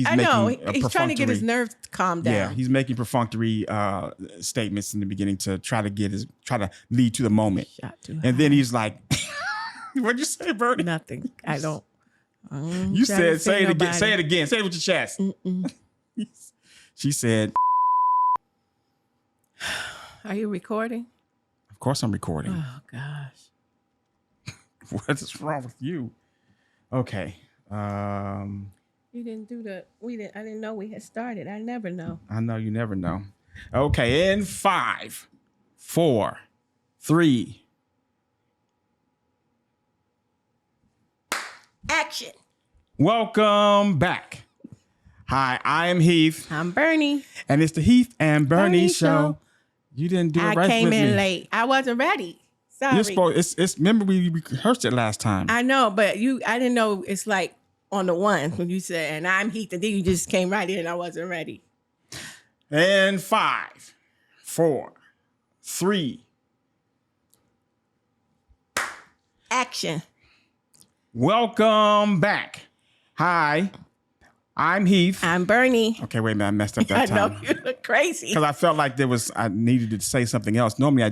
I know. He's trying to get his nerves calmed down. Yeah, he's making perfunctory statements in the beginning to try to lead to the moment. And then he's like, "What'd you say, Bernie?" Nothing. I don't. You said, "Say it again. Say it again. Say it with your chest." She said, "Are you recording?" Of course, I'm recording. Oh gosh. What is wrong with you? Okay. You didn't do the. I didn't know we had started. I never know. I know you never know. Okay, in 5, 4, 3. Action. Welcome back. Hi, I am Heath. I'm Bernie. And it's the Heath and Bernie show. You didn't do it right with me. I came in late. I wasn't ready. Sorry. You're supposed. Remember we rehearsed it last time. I know, but I didn't know it's like on the one when you said, and I'm Heath, and then you just came right in and I wasn't ready. And 5, 4, 3. Action. Welcome back. Hi, I'm Heath. I'm Bernie. Okay, wait a minute. I messed up that time. I know, you look crazy. Because I felt like I needed to say something else. Normally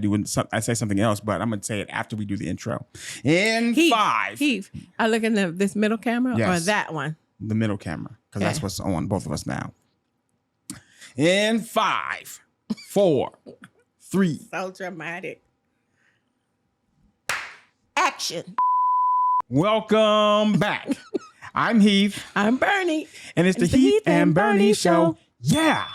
I say something else, but I'm going to say it after we do the intro. In Heath, 5. Heath, I look in this middle camera or that one? The middle camera, because that's what's on both of us now. In 5, 4, 3. So dramatic. Action. Welcome back. I'm Heath. I'm Bernie. And it's the Heath and Bernie show. Yeah.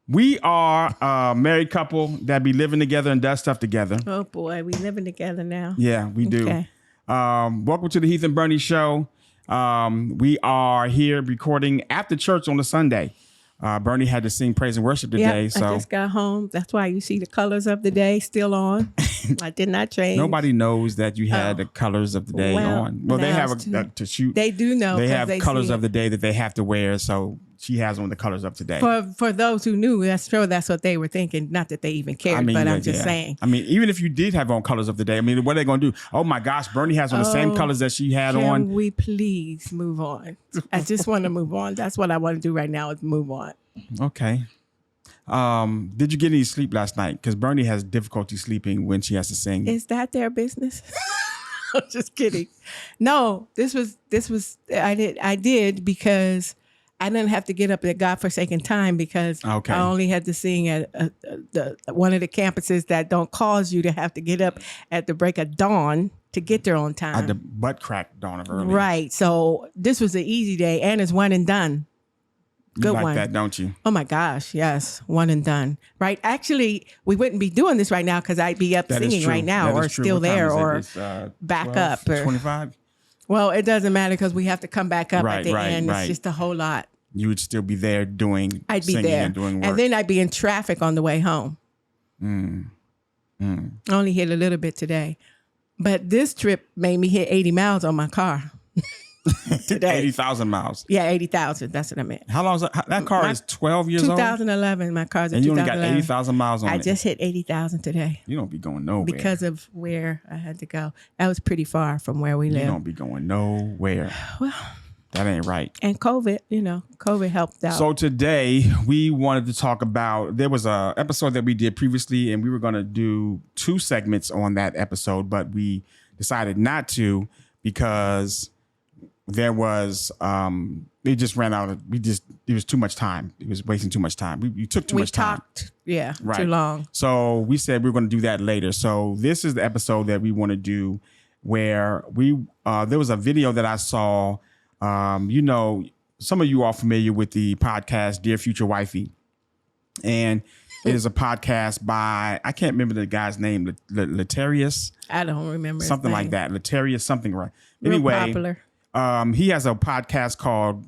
We are a married couple that be living together and does stuff together. Oh boy, we living together now. Yeah, we do. Okay. Welcome to the Heath and Bernie show. We are here recording after church on a Sunday. Bernie had to sing praise and worship today. So I just got home. That's why you see the colors of the day still on. I did not change. Nobody knows that you had the colors of the day on. Well, they have to shoot. They do know. They have colors of the day that they have to wear. So she has on the colors of today. For those who knew, that's what they were thinking. Not that they even cared, but I'm just saying. I mean, even if you did have on colors of the day, I mean, what are they going to do? Oh my gosh, Bernie has on the same colors that she had on. Can we please move on? I just want to move on. That's what I want to do right now is move on. Okay. Did you get any sleep last night? Because Bernie has difficulty sleeping when she has to sing. Is that their business? I'm just kidding. No, this was I did because I didn't have to get up at godforsaken time because I only had to sing at one of the campuses that don't cause you to have to get up at the break of dawn to get there on time. At the butt crack dawn of early. Right. So this was an easy day and it's one and done. Good you like one. That, don't you? Oh my gosh, yes, one and done. Right? Actually, we wouldn't be doing this right now because I'd be up singing right now, or still there, or back 12, up, or 25. Well, it doesn't matter because we have to come back up at the end. It's just a whole lot. You would still be there doing. I'd be there and doing work, and then I'd be in traffic on the way home. I only hit a little bit today, but this trip made me hit 80 miles on my car. Today. 80,000 miles. Yeah, 80,000. That's what I meant. How long is that? That car is 12 years 2011. My car's and 2011. And you only got 80,000 miles on it. I just hit 80,000 today. You don't be going nowhere. Because of where I had to go. That was pretty far from where we live. You don't be going nowhere. Well, that ain't right. And COVID, COVID helped out. So today we wanted to talk about, there was a episode that we did previously and we were going to do 2 segments on that episode, but we decided not to because there was it just ran out of it was too much time. It was wasting too much time. We took too much time. We talked too long. So we said we were going to do that later. So this is the episode that we want to do where there was a video that I saw. Some of you are familiar with the podcast Dear Future Wifey. And it is a podcast by, I can't remember the guy's name, Laterras. I don't remember something like that. Laterras something, right? Real anyway, popular. He has a podcast called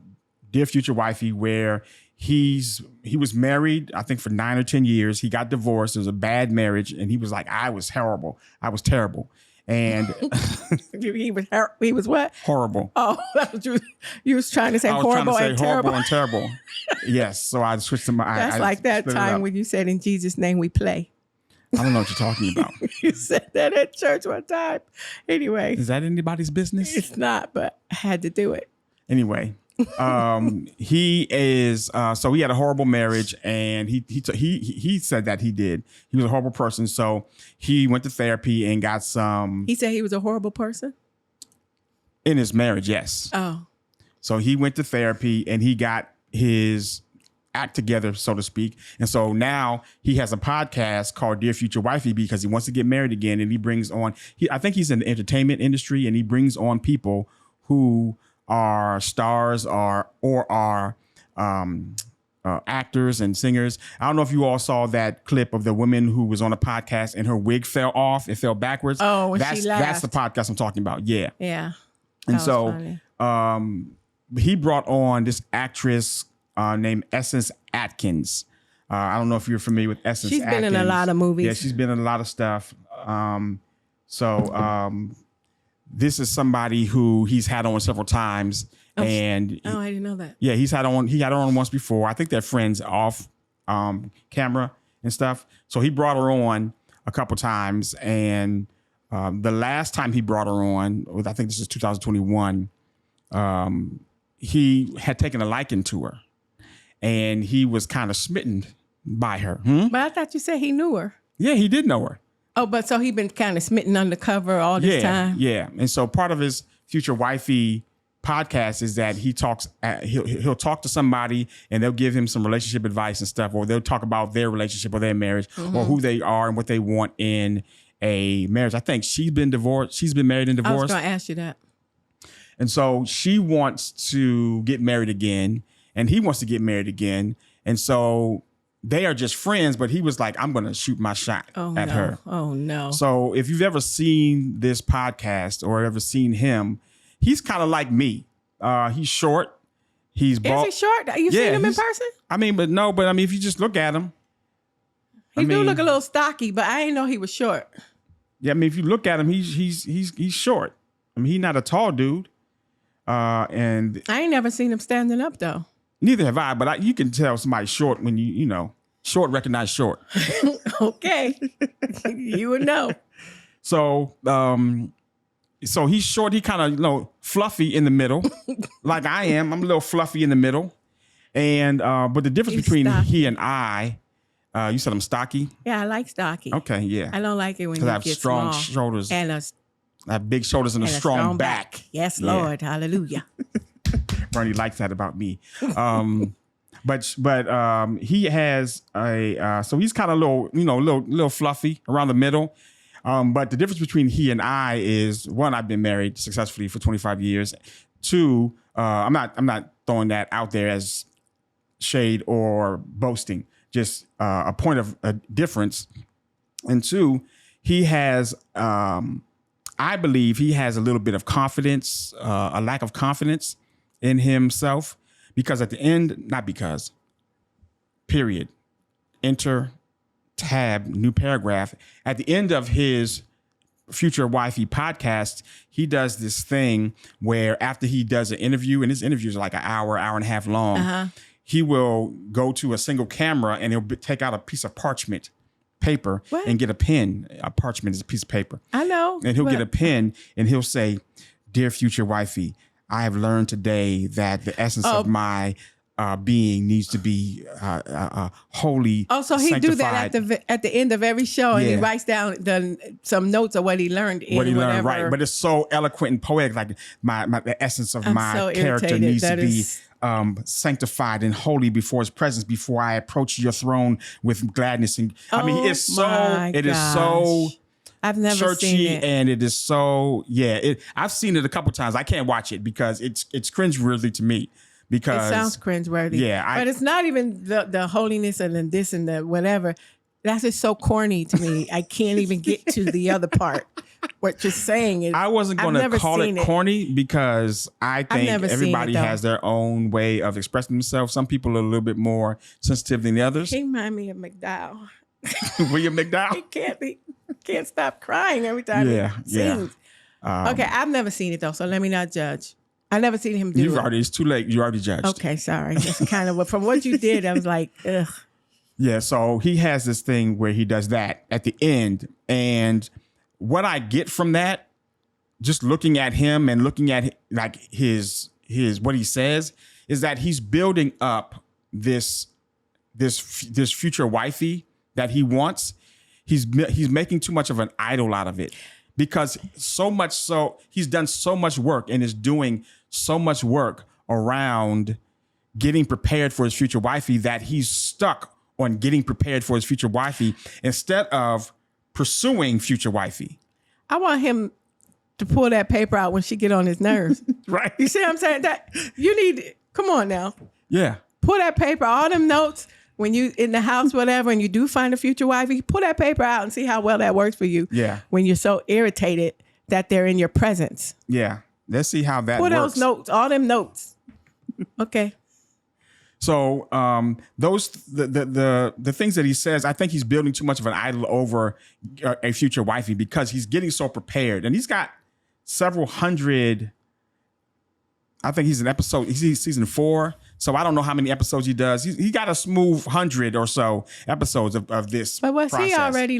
Dear Future Wifey where he was married, I think for 9 or 10 years. He got divorced. It was a bad marriage. And he was like, I was horrible. I was terrible. And he was what? Horrible. Oh, that's what you was trying to say. Horrible and terrible. Horrible and terrible. Yes. So I switched to my. That's like that time when you said, "In Jesus' name we play." I don't know what you're talking about. You said that at church one time. Anyway, is that anybody's business? It's not, but I had to do it. Anyway, He is so he had a horrible marriage, and he said that he was a horrible person. So he went to therapy and got some. He said he was a horrible person In his marriage, yes. Oh. So he went to therapy and he got his act together, so to speak. And so now he has a podcast called Dear Future Wifey because he wants to get married again. And he brings on, I think he's in the entertainment industry, and he brings on people who are stars or are actors and singers. I don't know if you all saw that clip of the woman who was on a podcast and her wig fell off. It fell backwards. Oh, when that's she laughed. That's the podcast I'm talking about. Yeah. Yeah. And so he brought on this actress named Atkins. I don't know if you're familiar with Atkins. She's been in a lot of movies. Yeah, she's been in a lot of stuff. This is somebody who he's had on several times. I didn't know that. Yeah, he had her on once before. I think they're friends off camera and stuff. So he brought her on a couple times, and the last time he brought her on, I think this is 2021, he had taken a liking to her, and he was kind of smitten by her. But I thought you said he knew her. Yeah, he did know her. Oh, but so he been kind of smitten undercover all this time? Yeah. And so part of his Future Wifey podcast is that he talks, he'll talk to somebody and they'll give him some relationship advice and stuff, or they'll talk about their relationship or their marriage or who they are and what they want in a marriage. I think she's been divorced. She's been married and divorced. I was going to ask you that. And so she wants to get married again, and he wants to get married again. And so they are just friends, but he was like, I'm going to shoot my shot at her. Oh, no. So if you've ever seen this podcast or ever seen him, he's kind of like me. He's short. He's bald. Is he short? You've seen him in person? If you just look at him. He do look a little stocky, but I didn't know he was short. Yeah, if you look at him, he's short. He's not a tall dude. And I ain't never seen him standing up, though. Neither have I, but you can tell somebody's short when short recognize short. Okay. You would know. So he's short. He kind of, fluffy in the middle, like I am. I'm a little fluffy in the middle. And, but the difference between he and I, you said I'm stocky? Yeah, I like stocky. Okay, yeah. I don't like it when you I have get strong small shoulders. And I have big shoulders and a strong back. Yes, Lord. Yeah. Hallelujah. Bernie likes that about me. But he has so he's kind of little fluffy around the middle. But the difference between he and I is, one, I've been married successfully for 25 years. Two, I'm not throwing that out there as shade or boasting, just a point of a difference. And two, he has, I believe he has a little bit of confidence, a lack of confidence in himself, because at the end, period, enter, tab, new paragraph. At the end of his Future Wifey podcast, he does this thing where after he does an interview, and his interviews are like an hour and a half long, he will go to a single camera and he'll take out a piece of parchment paper and get a pen. A parchment is a piece of paper. I know. And he'll get a pen and he'll say, "Dear Future Wifey, I have learned today that the essence of my being needs to be holy." Oh, so he do that at the end of every show, and he writes down some notes of what he learned. Right? But it's so eloquent and poetic. Like the essence of my character needs to be sanctified and holy before His presence, before I approach Your throne with gladness. And it's so. I've never churchy, seen it. And it is so, I've seen it a couple times. I can't watch it because it's cringeworthy to me. Because it sounds cringeworthy. Yeah. But it's not even the holiness and then this and the whatever. That's just so corny to me. I can't even get to the other part. What you're saying is, I wasn't going to call it corny because I think everybody has their own way of expressing themselves. Some people are a little bit more sensitive than the others. He reminds me of McDowell. William McDowell? He can't stop crying every time he sings. Okay, I've never seen it though, so let me not judge. I've never seen him do it. It's too late. You already judged. Okay, sorry. That's kind of from what you did, I was like, ugh. Yeah, so he has this thing where he does that at the end. And what I get from that, just looking at him and looking at like his what he says is that he's building up this future wifey that he wants. He's making too much of an idol out of it, because so much so he's done so much work and is doing so much work around getting prepared for his future wifey that he's stuck on getting prepared for his future wifey instead of pursuing future wifey. I want him to pull that paper out when she get on his nerves. Right. You see what I'm saying? That you need, come on now. Yeah. Pull that paper, all them notes when you in the house, whatever, and you do find a future wifey, pull that paper out and see how well that works for you. Yeah. When you're so irritated that they're in your presence. Yeah. Let's see how that works. Pull those notes, all them notes. Okay. So the things that he says, I think he's building too much of an idol over a future wifey because he's getting so prepared, and he's got several hundred. I think he's he's season 4. So I don't know how many episodes he does. He got a smooth 100 or so episodes of this. But was process. He already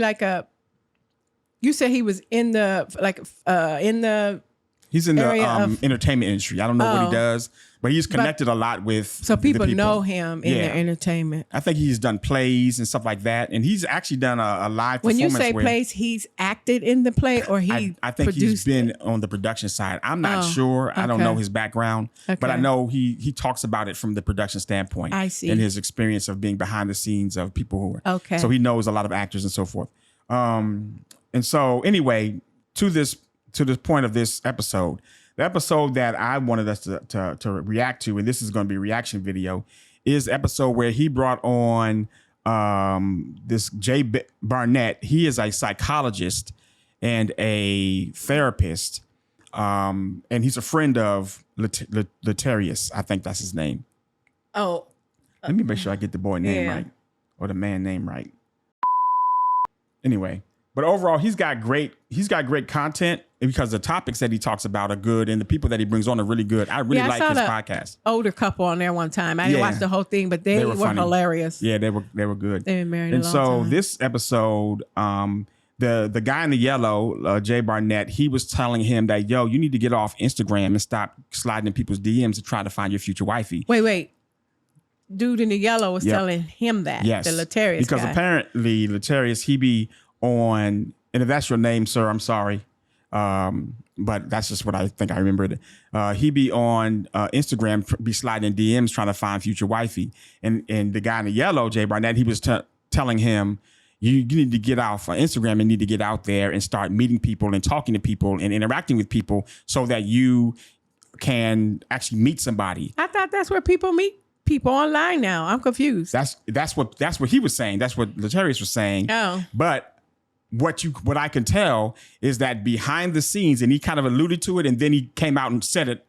you said he was in the He's in the entertainment industry. I don't know what he does, but he's connected a lot with. So people know him in the entertainment. I think he's done plays and stuff like that, and he's actually done a live performance. When you say plays, he's acted in the play, or I think he's been on the production side. I'm not sure. Okay. I don't know his background, but I know he talks about it from the production standpoint. I see. And his experience of being behind the scenes of people who are. Okay. So he knows a lot of actors and so forth. And so anyway, to this point of this episode, the episode that I wanted us to react to, and this is going to be a reaction video, is the episode where he brought on this Jay Barnett. He is a psychologist and a therapist, and he's a friend of Laterras. I think that's his name. Oh. Let me make sure I get the boy name right, or the man name right. Anyway. But overall, he's got great content because the topics that he talks about are good, and the people that he brings on are really good. I really like his podcast. Older couple on there one time. I didn't watch the whole thing, but they were hilarious. Yeah, they were good. They've been married and a long so time. This episode, the guy in the yellow, Jay Barnett, he was telling him that, yo, you need to get off Instagram and stop sliding in people's DMs to try to find your future wifey. Wait. Dude in the yellow was telling him that. Yes. The Laterras because guy. Apparently Laterras, he be on, and if that's your name, sir, I'm sorry. But that's just what I think I remembered. He be on Instagram, be sliding DMs trying to find future wifey. And the guy in the yellow, Jay Barnett, he was telling him, you need to get off Instagram and need to get out there and start meeting people and talking to people and interacting with people so that you can actually meet somebody. I thought that's where people meet people online now. I'm confused. That's what he was saying. That's what Laterras was saying. Oh. But what I can tell is that behind the scenes, and he kind of alluded to it, and then he came out and said it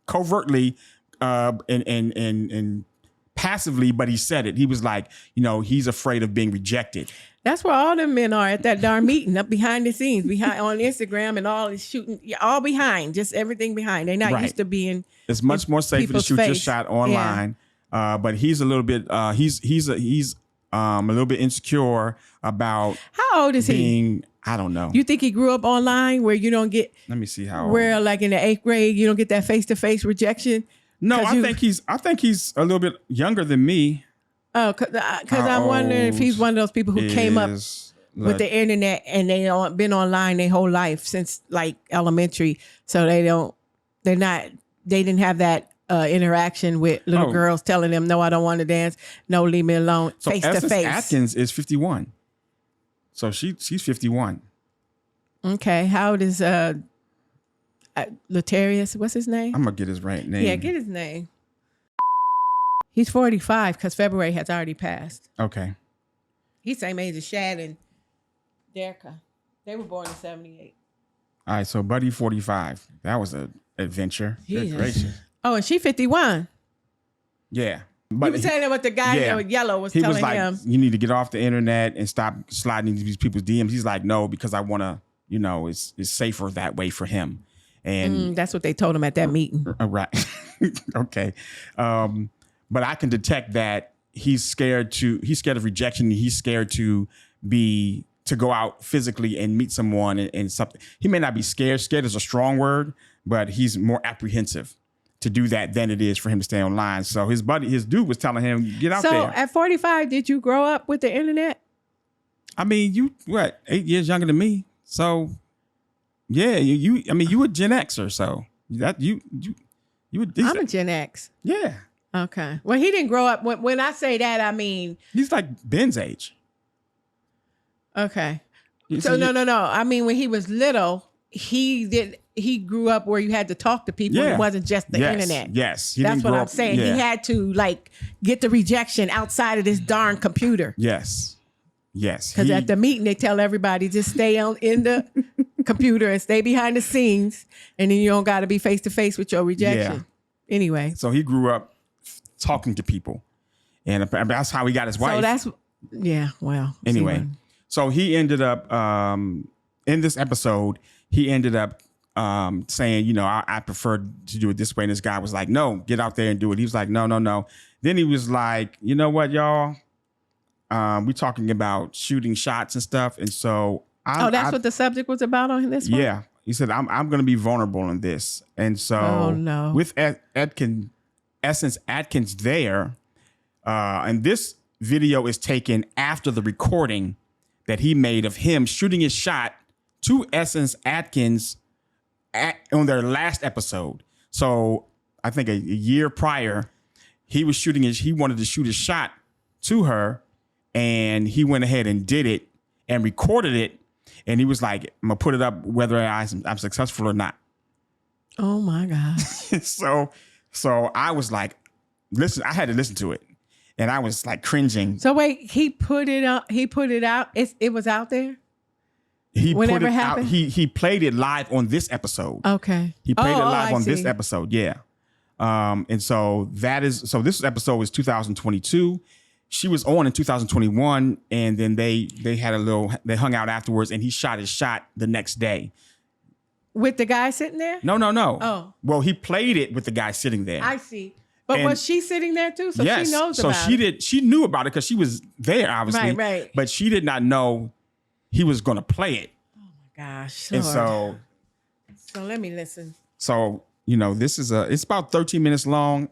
covertly and passively, but he said it. He was like, he's afraid of being rejected. That's where all them men are at that darn meeting, up behind the scenes, behind on Instagram and all is shooting, all behind, just everything behind. They're not used to being. It's much more safer to shoot your shot online, but he's a little bit. He's a little bit insecure about. How old is he? I don't know. You think he grew up online where you don't get? Let me see how old. Where like in the 8th grade you don't get that face-to-face rejection. No, I think he's a little bit younger than me. Oh, because I'm wondering if he's one of those people who came up with the internet and they been online their whole life since like elementary, so they didn't have that interaction with little girls telling them, no, I don't want to dance, no, leave me alone, so face to face. Atkins is 51, so she's 51. Okay, how old is Laterras? What's his name? I'm gonna get his right name. Yeah, get his name. He's 45 because February has already passed. Okay. He's same age as Shad and Derka. They were born in 78. All right, so Buddy 45. That was an adventure. Good gracious. Oh, and she 51. Yeah. But you were saying that what the guy in yellow was telling him. He was like, you need to get off the internet and stop sliding into these people's DMs. He's like, no, because I want to, it's safer that way for him. And that's what they told him at that meeting. Right. Okay. But I can detect that he's scared of rejection. He's scared to go out physically and meet someone and something. He may not be scared. Scared is a strong word, but he's more apprehensive to do that than it is for him to stay online. So his dude was telling him, get out there. So at 45, did you grow up with the internet? I mean, you 8 years younger than me. So yeah, you a Gen Xer, so that you I'm a Gen X. Yeah. Okay. Well, he didn't grow up. When I say that, I mean he's like Ben's age. Okay. So no. I mean, when he was little, he grew up where you had to talk to people. Yeah. It wasn't just the internet. Yes. That's what I'm saying. Yeah. He had to like get the rejection outside of this darn computer. Yes. Because at the meeting, they tell everybody just stay in the computer and stay behind the scenes. And then you don't got to be face to face with your rejection. Yeah. Anyway. So he grew up talking to people. And that's how he got his wife. So well. Anyway. So he ended up, in this episode, he ended up saying, I prefer to do it this way. And this guy was like, no, get out there and do it. He was like, no. Then he was like, you know what, y'all? We're talking about shooting shots and stuff. And so that's what the subject was about on this one? Yeah. He said, I'm going to be vulnerable in this. And so with Essence Atkins there, and this video is taken after the recording that he made of him shooting his shot to Essence Atkins on their last episode. So I think a year prior, he wanted to shoot his shot to her, and he went ahead and did it and recorded it. And he was like, I'm going to put it up whether I'm successful or not. Oh my God. So I was like, I had to listen to it. And I was like cringing. So wait, he put it out. It was out there? Whenever it happened? He played it live on this episode. Okay. He played it live on this episode. Yeah. And so this episode was 2022. She was on in 2021, and then they they hung out afterwards, and he shot his shot the next day. With the guy sitting there? No. Oh. Well, he played it with the guy sitting there. I see. But was she sitting there too? So yes, she knows about it. She knew about it because she was there, obviously. Right. But she did not know he was going to play it. Oh my gosh. And Lord. So let me listen. So, this is it's about 13 minutes long,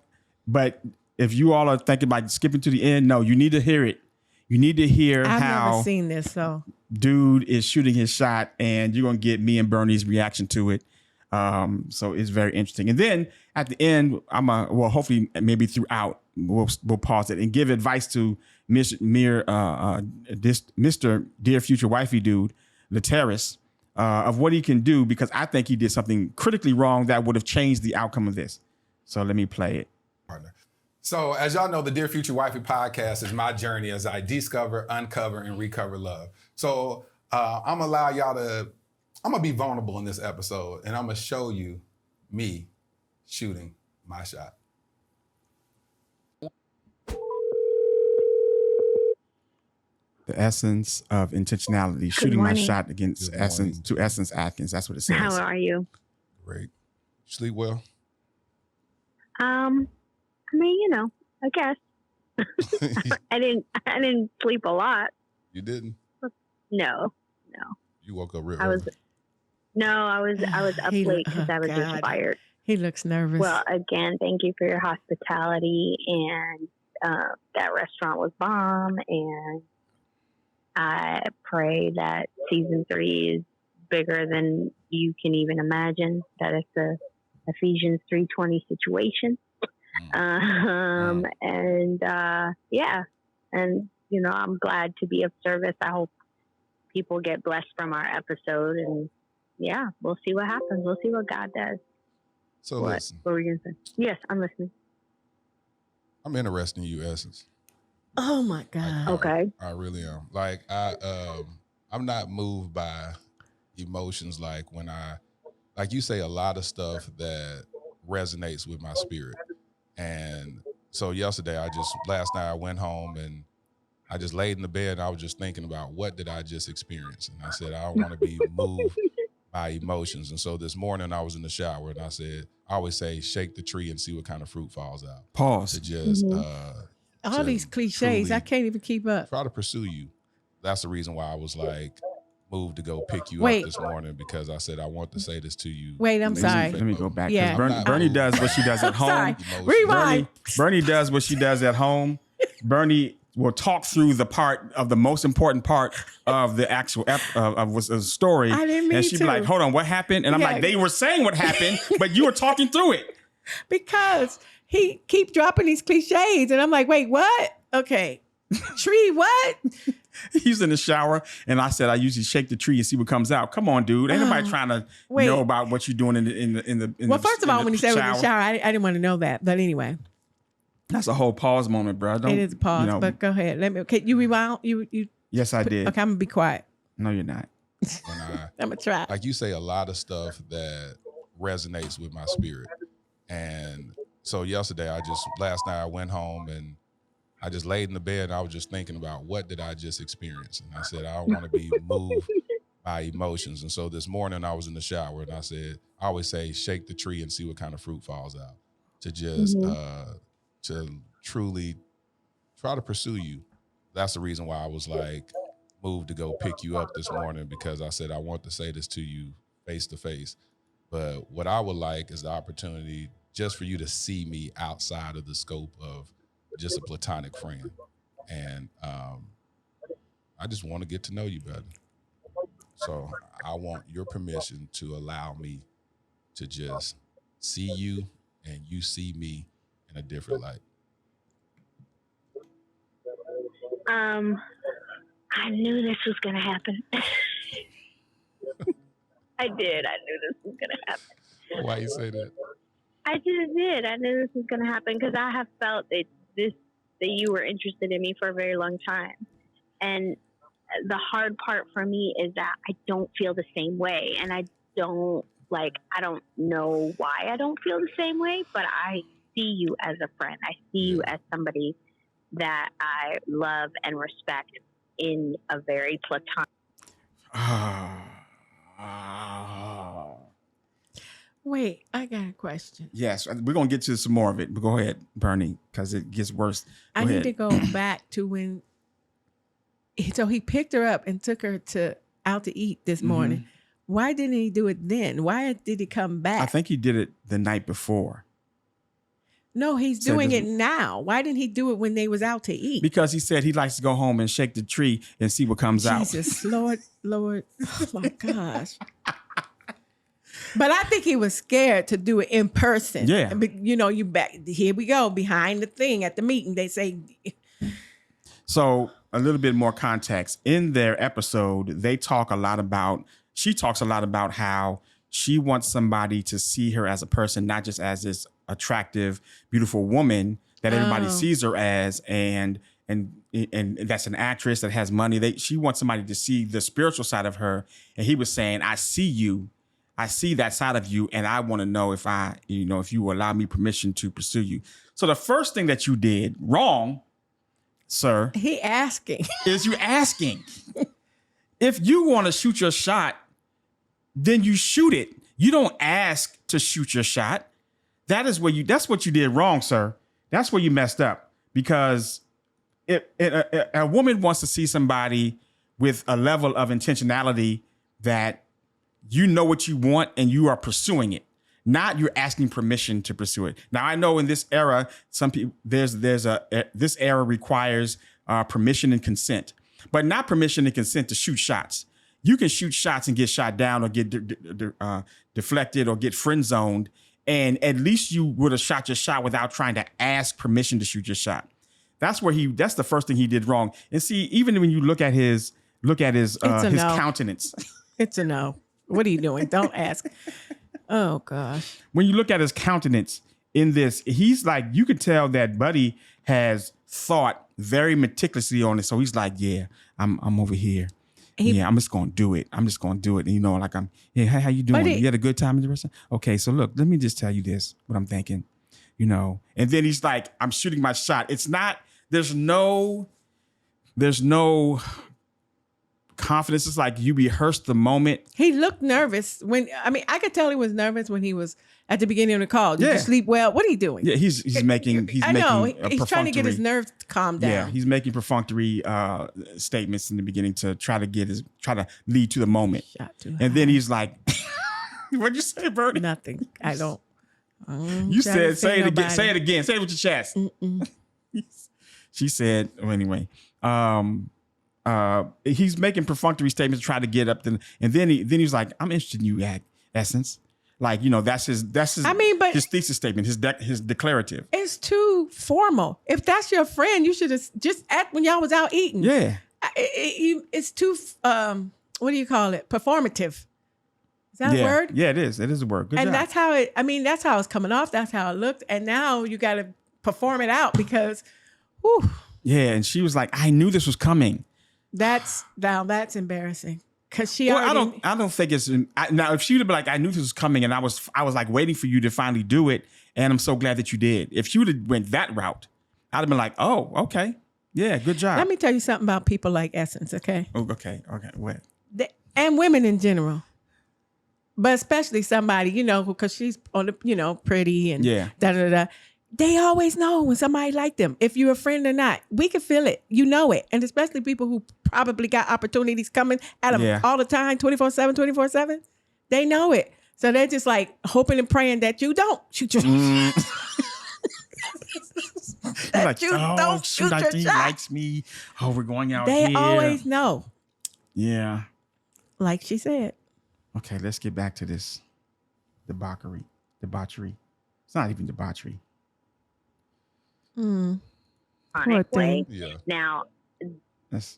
but if you all are thinking about skipping to the end, no, you need to hear it. You need to hear I've how never seen this, so dude is shooting his shot, and you're gonna get me and Bernie's reaction to it. So it's very interesting. And then at the end, hopefully maybe throughout, we'll pause it and give advice to Mr. Dear Future Wifey dude, Laterras, of what he can do, because I think he did something critically wrong that would have changed the outcome of this. So let me play it. So as y'all know, the Dear Future Wifey podcast is my journey as I discover, uncover, and recover love. So I'm gonna be vulnerable in this episode, and I'm gonna show you me shooting my shot. The essence of intentionality, shooting my shot against Essence Atkins. That's what it says. How are you? Great. Sleep well? I mean, I guess. I didn't sleep a lot. You didn't? No. You woke up real I was up late because I was just tired. He looks nervous. Well, again, thank you for your hospitality, and that restaurant was bomb, and I pray that season 3 is bigger than you can even imagine, that it's a Ephesians 3:20 situation. And I'm glad to be of service. I hope people get blessed from our episode, and we'll see what happens. We'll see what God does. So listen. What were you gonna say? Yes, I'm listening. I'm interested in you, Essence. Oh my God. Okay. I really am. Like I'm not moved by emotions like when like you say a lot of stuff that resonates with my spirit. And so last night I went home and I just laid in the bed and I was just thinking about what did I just experience? And I said, I don't want to be moved by emotions. And so this morning I was in the shower and I always say, shake the tree and see what kind of fruit falls out. Pause. To just, all these cliches, I can't even keep up. Try to pursue you. That's the reason why I was like, moved to go pick you up this morning because I said I want to say this to you. Wait, I'm sorry. Let me go back. Yeah. Bernie does what she does at home. Rewind. Bernie does what she does at home. Bernie will talk through the part of the most important part of the actual of the story. I didn't mean and she'd be like, hold on, what happened? And I'm like, they were saying what happened, but you were talking through it. Because he keep dropping these cliches. And I'm like, wait, what? Okay. Tree, what? He's in the shower. And I said, I usually shake the tree and see what comes out. Come on, dude. Ain't nobody trying to know about what you're doing in the Well, first of all, when he said it was in the shower, I didn't want to know that. But anyway. That's a whole pause moment, bro. It is a pause, but go ahead. Okay, you rewind. You. Yes, I did. Okay, I'm gonna be quiet. No, you're not. I'm gonna try. Like you say, a lot of stuff that resonates with my spirit. And so yesterday, last night I went home and I just laid in the bed and I was just thinking about what did I just experience? And I said, I don't want to be moved by emotions. And so this morning I was in the shower and I said, I always say, shake the tree and see what kind of fruit falls out. To just, to truly try to pursue you. That's the reason why I was like moved to go pick you up this morning, because I said I want to say this to you face to face. But what I would like is the opportunity just for you to see me outside of the scope of just a platonic friend. And I just want to get to know you better. So I want your permission to allow me to just see you and you see me in a different light. I knew this was going to happen. I did. I knew this was going to happen. Why you say that? I just did. I knew this was going to happen because I have felt that you were interested in me for a very long time. And the hard part for me is that I don't feel the same way. And I don't know why I don't feel the same way, but I see you as a friend. I see you as somebody that I love and respect in a very platonic. Wait, I got a question. Yes, we're going to get to some more of it, but go ahead, Bernie, because it gets worse. I need to go back to when, so he picked her up and took her out to eat this morning. Why didn't he do it then? Why did he come back? I think he did it the night before. No, he's doing it now. Why didn't he do it when they was out to eat? Because he said he likes to go home and shake the tree and see what comes out. Jesus, Lord. Oh my gosh. But I think he was scared to do it in person. Yeah. You know, here we go, behind the thing at the meeting. They say. So a little bit more context. In their episode, she talks a lot about how she wants somebody to see her as a person, not just as this attractive, beautiful woman that everybody sees her as, and that's an actress that has money. She wants somebody to see the spiritual side of her. And he was saying, I see you. I see that side of you, and I want to know if you will allow me permission to pursue you. So the first thing that you did wrong, sir, he asking is you asking. If you want to shoot your shot, then you shoot it. You don't ask to shoot your shot. That's what you did wrong, sir. That's where you messed up, because a woman wants to see somebody with a level of intentionality that you know what you want and you are pursuing it, not you're asking permission to pursue it. Now, I know in this era, some people, this era requires permission and consent, but not permission and consent to shoot shots. You can shoot shots and get shot down or get deflected or get friend zoned. And at least you would have shot your shot without trying to ask permission to shoot your shot. That's the first thing he did wrong. And see, even when you look at his countenance. It's a no. What are you doing? Don't ask. Oh gosh. When you look at his countenance in this, he's like, you could tell that Buddy has thought very meticulously on it. So he's like, yeah, I'm over here. I'm just going to do it. I'm just going to do it. And, like how you doing? You had a good time in the restaurant? Okay, so look, let me just tell you this, what I'm thinking, And then he's like, I'm shooting my shot. It's not, there's no confidence. It's like you rehearsed the moment. He looked nervous I could tell he was nervous when he was at the beginning of the call. Did you sleep well? What are you doing? Yeah, he's making he's trying to get his nerves to calm down. Yeah, he's making perfunctory statements in the beginning to try to lead to the moment. And then he's like, "What'd you say, Bernie?" Nothing. I don't. You said, "Say it again. Say it again. Say it with your chest." She said, well, anyway. He's making perfunctory statements to try to get up, and then he's like, "I'm interested in you, Essence." Like, that's his his thesis statement, his declarative. It's too formal. If that's your friend, you should have just act when y'all was out eating. Yeah, it's too what do you call it? Performative. Is that a word? Yeah, it is. It is a word. Good job. That's how that's how it's coming off. That's how it looked, and now you got to perform it out because, whew. Yeah, and she was like, "I knew this was coming." That's embarrassing because she. Well, I don't think it's now. If she would have been like, "I knew this was coming," and I was like waiting for you to finally do it, and I'm so glad that you did. If she would have went that route, I'd have been like, "Oh, okay, yeah, good job." Let me tell you something about people like Essence, okay? Oh, okay. What? And women in general, but especially somebody because she's on the pretty and da da da. They always know when somebody like them, if you're a friend or not. We can feel it. You know it. And especially people who probably got opportunities coming at them all the time, 24/7. They know it. So they're just like hoping and praying that you don't shoot your that like, you don't shoot your shot. He likes me. Oh, we're going out here. They always know. Yeah. Like she said. Okay, let's get back to this debauchery. It's not even debauchery. Way. Yeah. Now,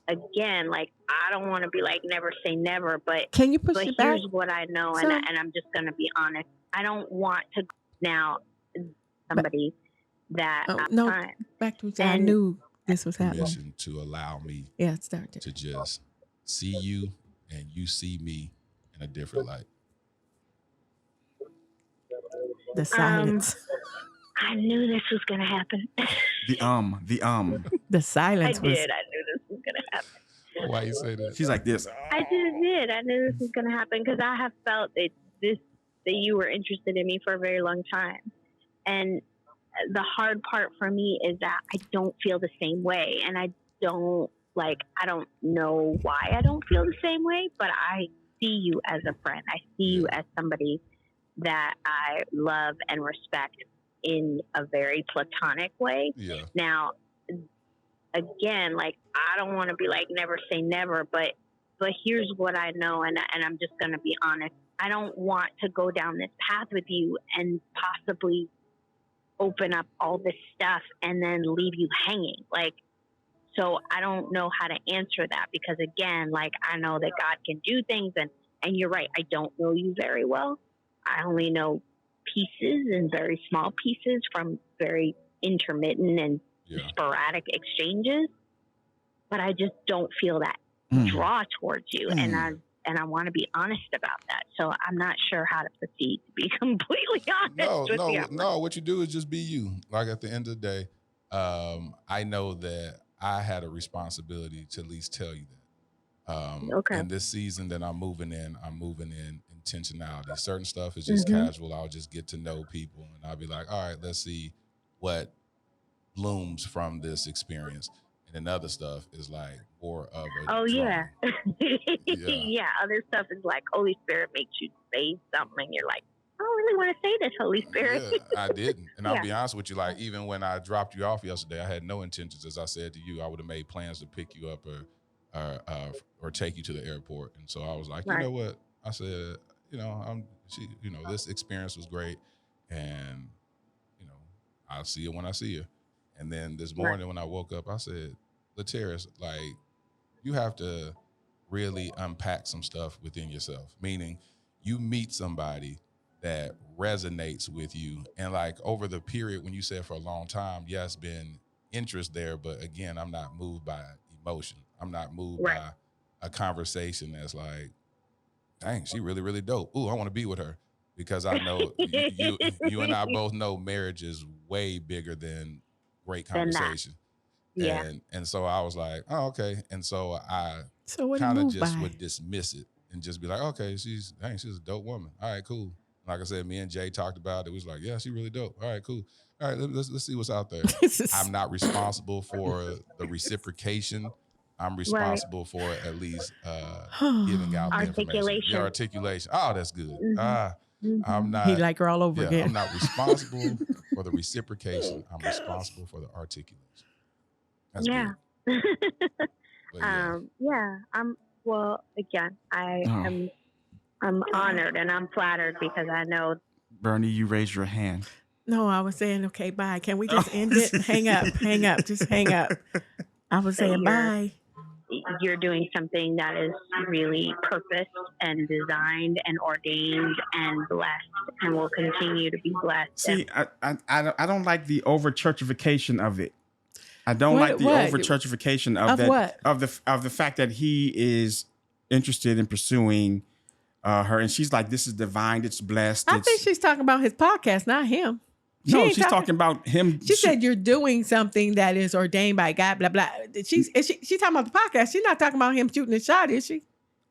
again, like I don't want to be like never say never, but can you push it back? Here's what I know, and I'm just going to be honest. I don't want to now somebody back to I knew this was happening. Permission to allow me, to just see you and you see me in a different light. The silence. I knew this was going to happen. The silence I knew this was going to happen. Why you say that? She's like this. I just did. I knew this was going to happen because I have felt that you were interested in me for a very long time. And the hard part for me is that I don't feel the same way. And I don't know why I don't feel the same way, but I see you as a friend. I see you as somebody that I love and respect in a very platonic way. Yeah. Now, again, like I don't want to be like never say never, but here's what I know, and I'm just going to be honest. I don't want to go down this path with you and possibly open up all this stuff and then leave you hanging. Like, so I don't know how to answer that because again, like I know that God can do things, and you're right. I don't know you very well. I only know pieces and very small pieces from very intermittent and sporadic exchanges, but I just don't feel that draw towards you, and I want to be honest about that. So I'm not sure how to proceed, to be completely honest with you. No, what you do is just be you. Like at the end of the day, I know that I had a responsibility to at least tell you that. In this season that I'm moving in intentionality. Certain stuff is just casual. I'll just get to know people and I'll be like, all right, let's see what blooms from this experience. And then other stuff is like more of a yeah. Other stuff is like Holy Spirit makes you say something and you're like, I don't really want to say this, Holy Spirit. Yeah, I didn't. And I'll be honest with you, like even when I dropped you off yesterday, I had no intentions. As I said to you, I would have made plans to pick you up or take you to the airport. And so I was like, you know what? I said, this experience was great, and I'll see you when I see you. And then this morning when I woke up, I said, Laterras, like you have to really unpack some stuff within yourself. Meaning, you meet somebody that resonates with you, and like over the period when you said for a long time, yes, been interest there, but again, I'm not moved by emotion. I'm not moved by a conversation that's like, dang, she really, really dope. Ooh, I want to be with her. Because I know you and I both know marriage is way bigger than great conversation. And so I was like, oh, okay. And so I So kind of just would dismiss it and just be like, okay, she's a dope woman. All right, cool. Like I said, me and Jay talked about it. It was like, yeah, she's really dope. All right, cool. All right, let's see what's out there. I'm not responsible for the reciprocation. I'm responsible for at least giving out the information. The articulation. Oh, that's good. I'm not. He like her all over again. I'm not responsible for the reciprocation. I'm responsible for the articulation. That's good. Well, again, I'm honored and I'm flattered because I know. Bernie, you raised your hand. No, I was saying, okay, bye. Can we just end it? Hang up, just hang up. I was saying bye. You're doing something that is really purposed and designed and ordained and blessed and will continue to be blessed. See, I don't like the over churchification of it. I don't like the over churchification of that what? of the fact that he is interested in pursuing her, and she's like, "This is divine. It's blessed." I think she's talking about his podcast, not him. She's talking about him. She said you're doing something that is ordained by God, blah, blah. She's talking about the podcast. She's not talking about him shooting a shot, is she?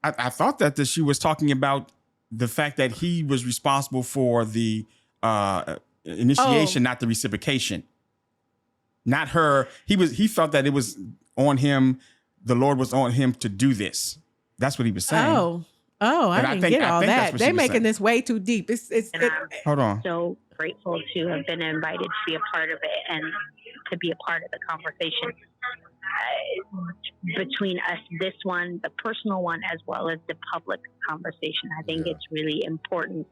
I thought that she was talking about the fact that he was responsible for the initiation, not the reciprocation. Not her. He felt that it was on him. The Lord was on him to do this. That's what he was saying. I didn't get all that. They're making this way too deep. Hold on. So grateful to have been invited to be a part of it and to be a part of the conversation between us, this one, the personal one, as well as the public conversation. I think it's really important.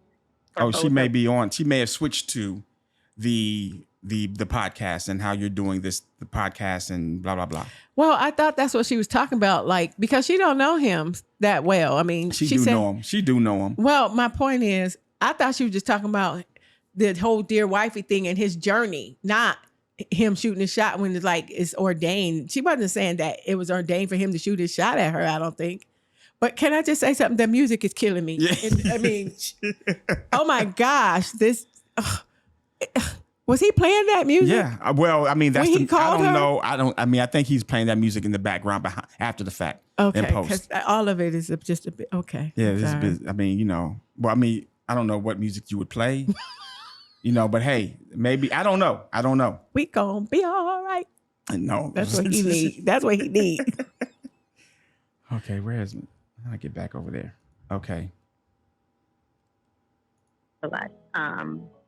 She may be on. She may have switched to the podcast and how you're doing the podcast and blah, blah, blah. Well, I thought that's what she was talking about, like, because she don't know him that well. I mean, she do know him. She do know him. Well, my point is, I thought she was just talking about the whole Dear Wifey thing and his journey, not him shooting a shot when it's ordained. She wasn't saying that it was ordained for him to shoot his shot at her, I don't think. But can I just say something? The music is killing me. Yeah. I mean, oh my gosh, was he playing that music? Yeah. Well, I mean, that's I don't know. I think he's playing that music in the background after the fact. Okay. In post. Because all of it is just a bit, okay. Yeah. I mean, I don't know what music you would play, but hey, maybe, I don't know. We gonna be all right. No. That's what he need. That's what he need. Okay. How do I get back over there? Okay.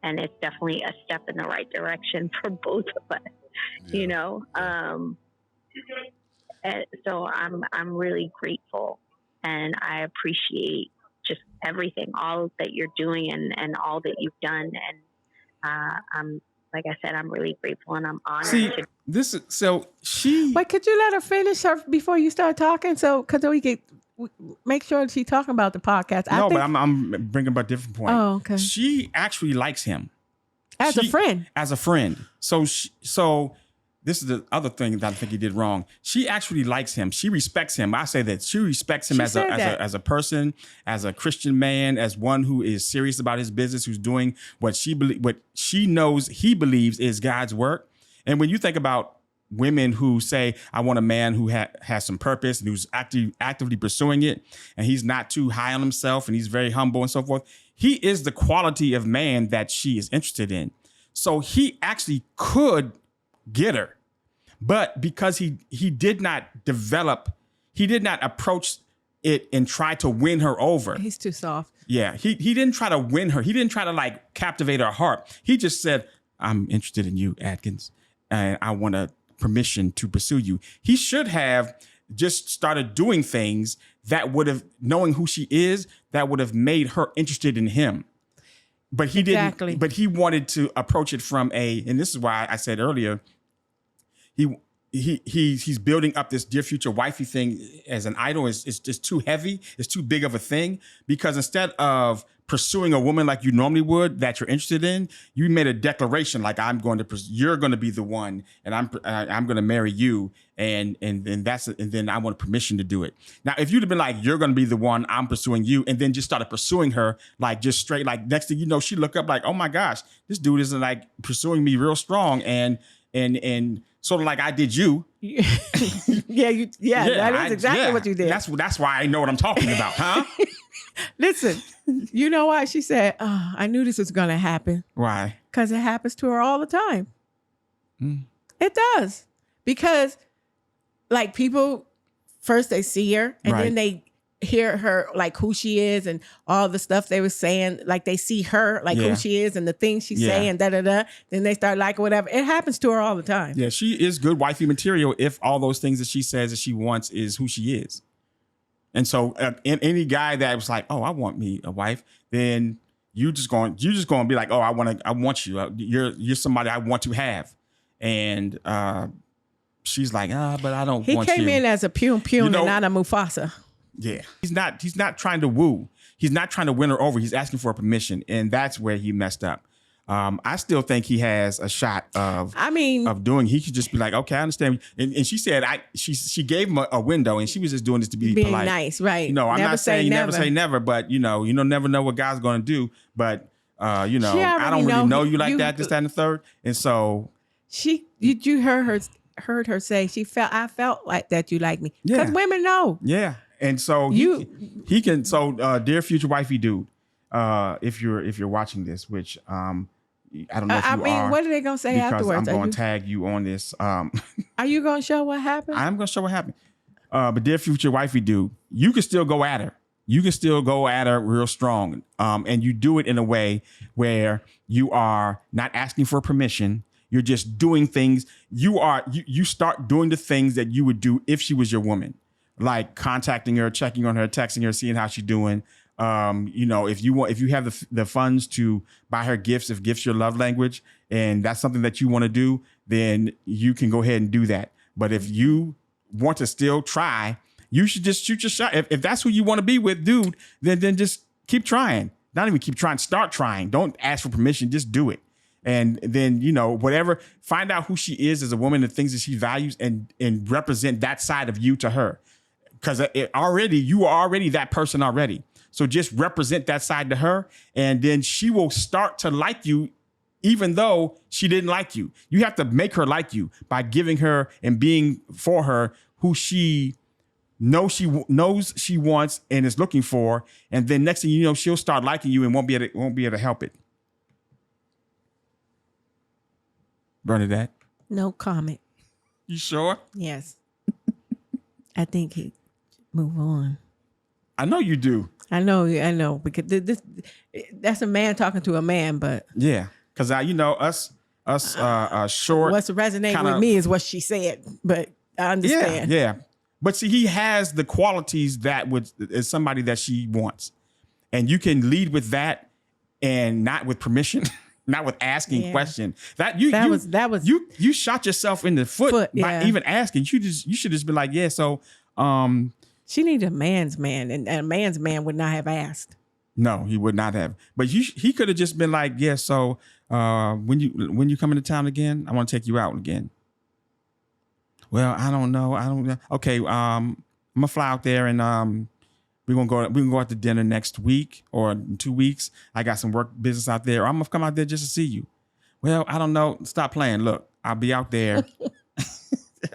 And it's definitely a step in the right direction for both of us, so I'm really grateful, and I appreciate just everything, all that you're doing and all that you've done. And I'm, like I said, I'm really grateful and I'm honored. Wait, could you let her finish before you start talking? Because we get, make sure that she's talking about the podcast. But I'm bringing up a different point. Oh, okay. She actually likes him. As a friend. So this is the other thing that I think he did wrong. She actually likes him. She respects him. I say that she respects him as a person, as a Christian man, as one who is serious about his business, who's doing what she knows he believes is God's work. And when you think about women who say, I want a man who has some purpose and who's actively pursuing it, and he's not too high on himself and he's very humble and so forth, he is the quality of man that she is interested in. So he actually could get her, but because he did not approach it and try to win her over. He's too soft. Yeah, he didn't try to win her. He didn't try to captivate her heart. He just said, I'm interested in you, Atkins, and I want permission to pursue you. He should have just started doing things that would have, knowing who she is, that would have made her interested in him. But he didn't. But he wanted to approach it from and this is why I said earlier, he's building up this dear future wifey thing as an idol. It's just too heavy. It's too big of a thing, because instead of pursuing a woman like you normally would that you're interested in, you made a declaration like, you're going to be the one, and I'm going to marry you, and then I want permission to do it. Now, if you'd have been like, you're going to be the one, I'm pursuing you, and then just started pursuing her just straight, next thing you know, she look up oh my gosh, this dude is pursuing me real strong, and sort of like I did you, yeah, that is exactly what you did. That's why I know what I'm talking about, huh? Listen, you know why? She said, "Oh, I knew this was going to happen." Why? Because it happens to her all the time. It does. Because, like, people, first they see her, and then they hear her, like, who she is and all the stuff they were saying. Like, they see her, like, who she is and the things she's saying, da-da-da. Then they start liking whatever. It happens to her all the time. Yeah, she is good wifey material if all those things that she says that she wants is who she is. And so any guy that was like, oh, I want me a wife, then you're just going to be like, oh, I want you. You're somebody I want to have. And she's like, but I don't want you. He came in as a Pum and not a Mufasa. Yeah. He's not trying to woo. He's not trying to win her over. He's asking for permission. And that's where he messed up. I still think he has a shot of doing. He could just be like, okay, I understand. And she said, she gave him a window, and she was just doing this to be being polite. Nice, right? I'm not saying never say never, but you never know what God's going to do. But I don't really know you like that, this, that, and the third. And so you heard her say I felt like that you like me because women know. Yeah, and so he can. So dear future wifey dude, if you're watching this, which I don't know if you are. What are they gonna say afterwards? I'm going to tag you on this. Are you gonna show what happened? I'm gonna show what happened. But dear future wifey dude, you can still go at her. You can still go at her real strong. And you do it in a way where you are not asking for permission. You're just doing things. You start doing the things that you would do if she was your woman, like contacting her, checking on her, texting her, seeing how she's doing. If you have the funds to buy her gifts, if gifts your love language, and that's something that you want to do, then you can go ahead and do that. But if you want to still try, you should just shoot your shot. If that's who you want to be with, dude, then just keep trying. Not even keep trying, start trying. Don't ask for permission, just do it. And then, whatever, find out who she is as a woman, the things that she values, and represent that side of you to her. Because you are already that person already. So just represent that side to her, and then she will start to like you, even though she didn't like you. You have to make her like you by giving her and being for her who she knows she wants and is looking for. And then next thing you know, she'll start liking you and won't be able to help it. Bernadette? No comment. You sure? Yes. I think he move on. I know you do. I know, because that's a man talking to a man, but yeah, because us short. What's resonating with me is what she said, but I understand. Yeah. But see, he has the qualities that is somebody that she wants, and you can lead with that, and not with permission, not with asking questions. You shot yourself in the foot by even asking. You should just be like, yeah. So, she needs a man's man, and a man's man would not have asked. No, he would not have. But he could have just been like, yeah. So, when you come into town again, I want to take you out again. Well, I don't know. Okay, I'm gonna fly out there, and we can go out to dinner next week or in 2 weeks. I got some work business out there. Or I'm gonna come out there just to see you. Well, I don't know. Stop playing. Look, I'll be out there.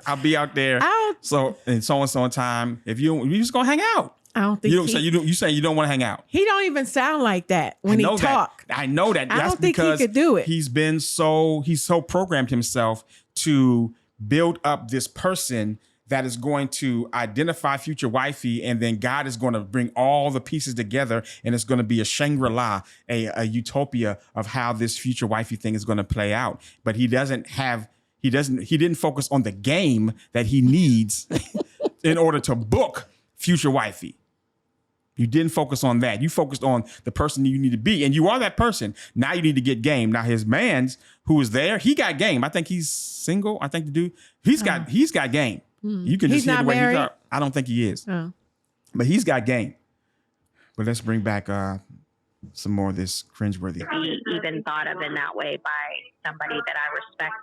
I'll be out there. So and time. If you just gonna hang out. I don't think you say you don't want to hang out. He don't even sound like that when he talk. I know that. I don't think he could do it. He's so programmed himself to build up this person that is going to identify future wifey, and then God is going to bring all the pieces together, and it's going to be a Shangri-La, a utopia of how this future wifey thing is going to play out. But he didn't focus on the game that he needs in order to book future wifey. You didn't focus on that. You focused on the person you need to be, and you are that person. Now you need to get game. Now his man's who is there, he got game. I think he's single. I think the dude, he's got game. You can just hear the way he's out. I don't think he is, but he's got game. But let's bring back some more of this cringeworthy. Be even thought of in that way by somebody that I respect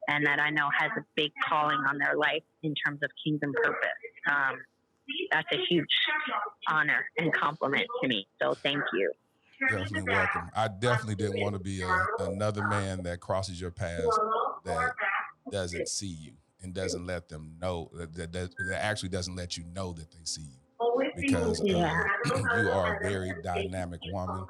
and that I know has a big calling on their life in terms of kingdom purpose. That's a huge honor and compliment to me. So thank you. Definitely welcome. I definitely didn't want to be another man that crosses your path that doesn't see you and doesn't let them know that actually doesn't let you know that they see you, because you are a very dynamic woman.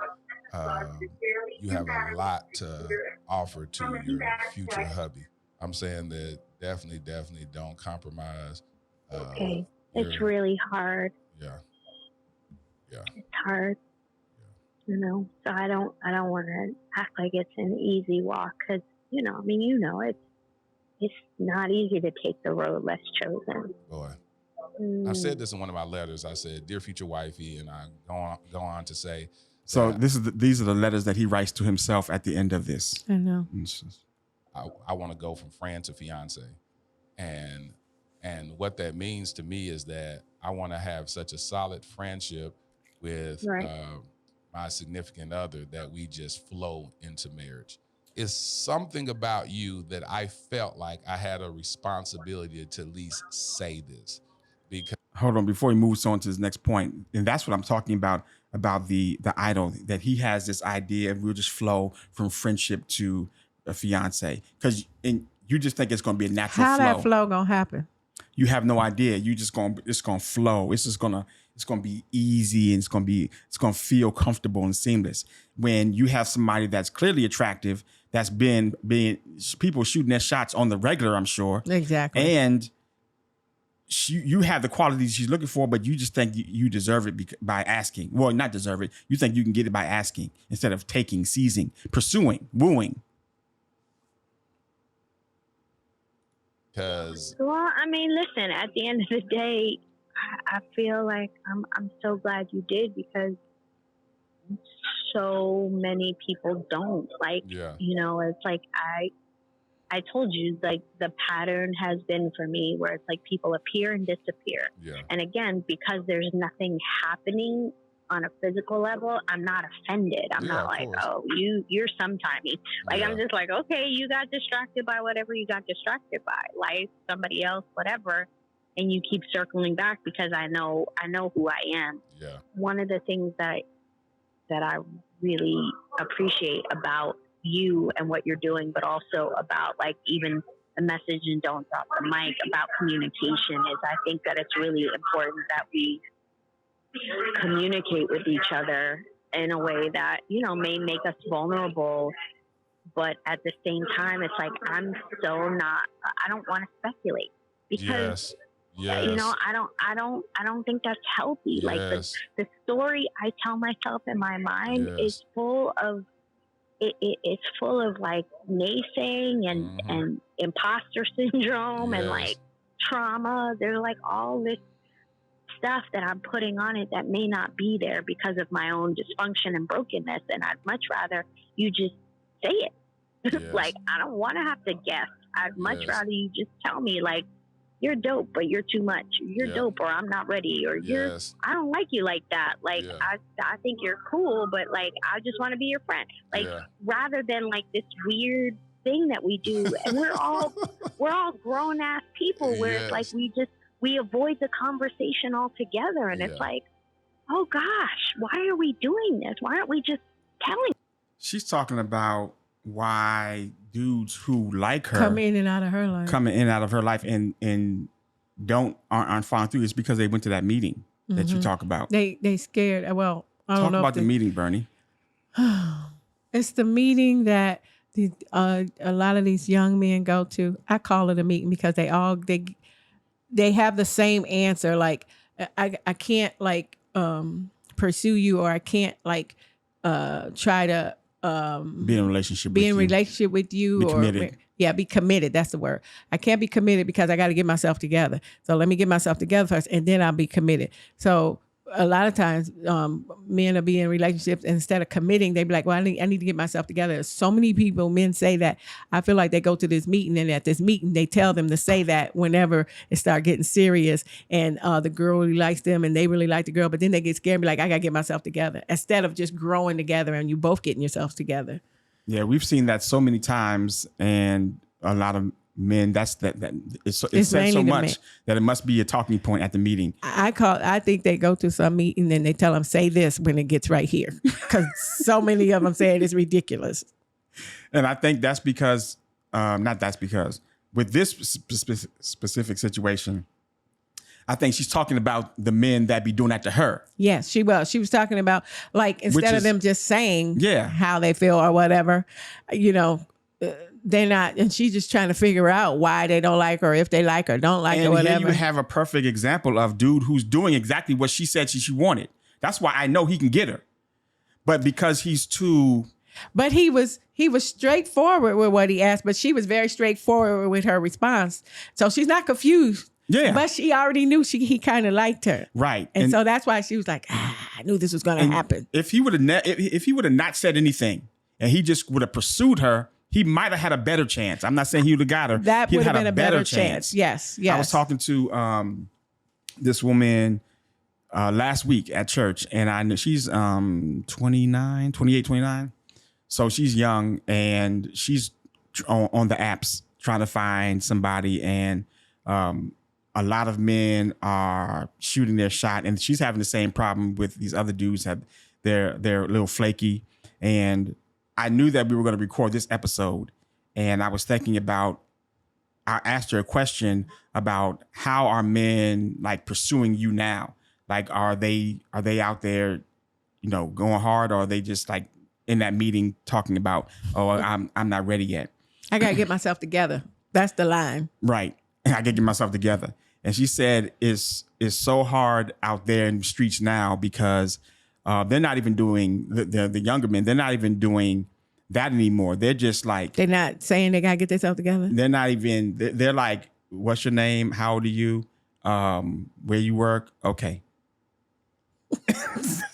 You have a lot to offer to your future hubby. I'm saying that definitely don't compromise. Okay. It's really hard. Yeah. It's hard. So I don't want to act like it's an easy walk, because it's not easy to take the road less chosen. Boy, I said this in one of my letters. I said, "Dear future wifey," and I go on to say. So these are the letters that he writes to himself at the end of this. I know. I want to go from friend to fiance, and what that means to me is that I want to have such a solid friendship with my significant other that we just flow into marriage. It's something about you that I felt like I had a responsibility to at least say this. Because hold on, before he moves on to his next point, and that's what I'm talking about the idol, that he has this idea and we'll just flow from friendship to a fiance, because you just think it's going to be a natural flow. How that flow gonna happen? You have no idea. It's gonna flow. It's gonna be easy, and it's gonna feel comfortable and seamless. When you have somebody that's clearly attractive, that's been people shooting their shots on the regular, I'm sure. Exactly. And you have the qualities she's looking for, but you just think you deserve it by asking. Well, not deserve it. You think you can get it by asking instead of taking, seizing, pursuing, wooing. Well, I mean, listen, at the end of the day, I feel like I'm so glad you did, because so many people don't. It's like I told you, like, the pattern has been for me where it's like people appear and disappear. Yeah. And again, because there's nothing happening on a physical level, I'm not offended. I'm not like, oh, you're sometimey. Like, I'm just like, okay, you got distracted by whatever you got distracted by, life, somebody else, whatever. And you keep circling back because I know who I am. Yeah. One of the things that I really appreciate about you and what you're doing, but also about, like, even the message and don't drop the mic about communication, is I think that it's really important that we communicate with each other in a way that, may make us vulnerable, but at the same time, it's like, I don't want to speculate, because I don't think that's healthy. Yes. Like, the story I tell myself in my mind is full of it's full of, like, naysaying and imposter syndrome and, like, trauma. There's, like, all this stuff that I'm putting on it that may not be there because of my own dysfunction and brokenness. And I'd much rather you just say it. Yes. Like, I don't want to have to guess. I'd much rather you just tell me, like, you're dope, but you're too much. You're dope, or I'm not ready, or I don't like you like that. Like, I think you're cool, but, like, I just want to be your friend. Like, rather than, like, this weird thing that we do, and we're all grown ass people where it's like we avoid the conversation altogether, and it's like, oh gosh, why are we doing this? Why aren't we just telling? She's talking about why dudes who like her come in and out of her life and aren't following through. It's because they went to that meeting that you talk about. They scared. Well, I don't know. Talk about the meeting, Bernie. It's the meeting that a lot of these young men go to. I call it a meeting because they have the same answer. Like, I can't, like, pursue you, or I can't, like, try to be in a relationship with you. Be committed. Be committed. That's the word. I can't be committed because I got to get myself together. So let me get myself together first, and then I'll be committed. So a lot of times men will be in relationships, and instead of committing, they be like, well, I need to get myself together. So many men say that. I feel like they go to this meeting, and at this meeting, they tell them to say that whenever it start getting serious, and the girl really likes them, and they really like the girl, but then they get scared and be like, I got to get myself together, instead of just growing together and you both getting yourselves together. Yeah, we've seen that so many times, and a lot of men, it's said so much that it must be a talking point at the meeting. I think they go to some meeting and they tell them, say this when it gets right here, because so many of them say it is ridiculous. And I think that's because with this specific situation, I think she's talking about the men that be doing that to her. Yes, she was. She was talking about, like, instead of them just saying how they feel or whatever, they're not, and she's just trying to figure out why they don't like her, if they like her, don't like her, whatever. And here you have a perfect example of dude who's doing exactly what she said she wanted. That's why I know he can get her. But because he's too... But he was straightforward with what he asked, but she was very straightforward with her response. So she's not confused. Yeah. But she already knew he kind of liked her. Right. And so that's why she was like, I knew this was going to happen. If he would have not said anything and he just would have pursued her, he might have had a better chance. I'm not saying he would have got her. That would have been a better chance. Yes. I was talking to this woman last week at church, and I knew she's 28, 29. So she's young, and she's on the apps trying to find somebody, and a lot of men are shooting their shot, and she's having the same problem with these other dudes. They're a little flaky, and I knew that we were going to record this episode, and I was thinking about, I asked her a question about how are men like pursuing you now? Like, are they out there, going hard, or are they just like in that meeting talking about, oh, I'm not ready yet. I got to get myself together. That's the line. Right. I got to get myself together. And she said it's so hard out there in the streets now because they're not even doing, the younger men, they're not even doing that anymore. They're just like... They're not saying they got to get themselves together? They're not even... They're like, what's your name? How old are you? Where you work? Okay.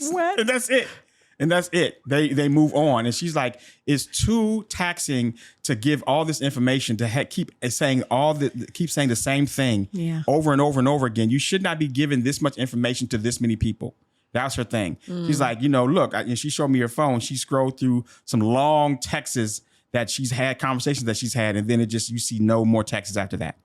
What? And that's it. And that's it. They move on. And she's like, it's too taxing to give all this information to keep saying the same thing over and over and over again. You should not be giving this much information to this many people. That's her thing. She's like, look, and she showed me her phone. She scrolled through some long texts that she's had, conversations that she's had, and then you see no more texts after that.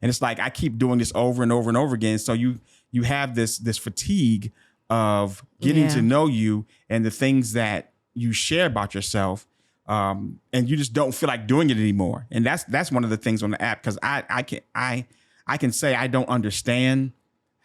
And it's like, I keep doing this over and over and over again. So you have this fatigue of getting to know you and the things that you share about yourself, and you just don't feel like doing it anymore. And that's one of the things on the app, because I can say I don't understand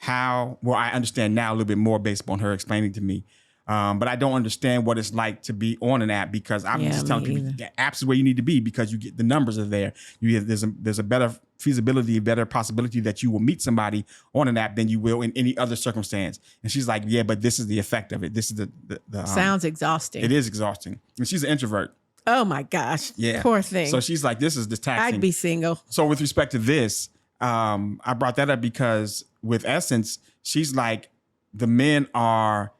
how. Well, I understand now a little bit more based upon her explaining to me, but I don't understand what it's like to be on an app, because I'm just telling people the apps is where you need to be, because you get the numbers are there. There's a better feasibility, better possibility that you will meet somebody on an app than you will in any other circumstance. And she's like, yeah, but this is the effect of it. This is the sounds exhausting. It is exhausting. And she's an introvert. Oh my gosh. Yeah. Poor thing. So she's like, this is the taxing. I'd be single. So with respect to this, I brought that up because with Essence, she's like, the men are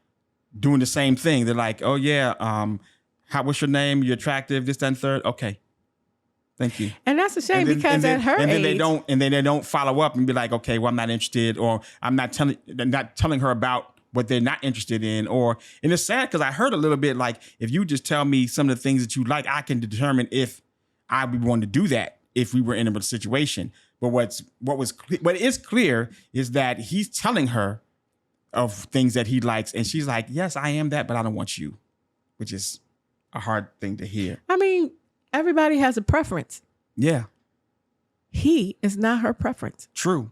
doing the same thing. They're like, oh yeah, what's your name? You're attractive, this, that, and third. Okay. Thank you. And that's a shame, because at her age, they don't follow up and be like, okay, well, I'm not interested, or I'm not telling her about what they're not interested in. And it's sad, because I heard a little bit like, if you just tell me some of the things that you like, I can determine if I would want to do that if we were in a situation. But what is clear is that he's telling her of things that he likes, and she's like, yes, I am that, but I don't want you, which is a hard thing to hear. I mean, everybody has a preference. Yeah. He is not her preference. True.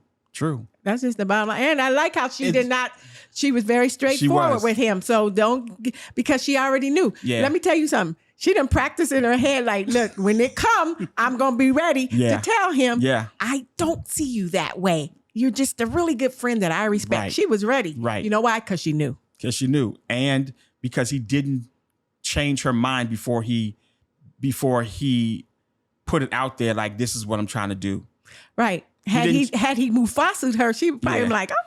That's just the bottom line. And I like how she was very straightforward with him. So because she already knew. Yeah. Let me tell you something. She done practice in her head, like, look, when it come, I'm going to be ready to tell him, I don't see you that way. You're just a really good friend that I respect. Right. She was ready. Right. You know why? Because she knew. And because he didn't change her mind before he put it out there, like, this is what I'm trying to do. Right. Had he Mufasa'd her, she would probably be like, okay.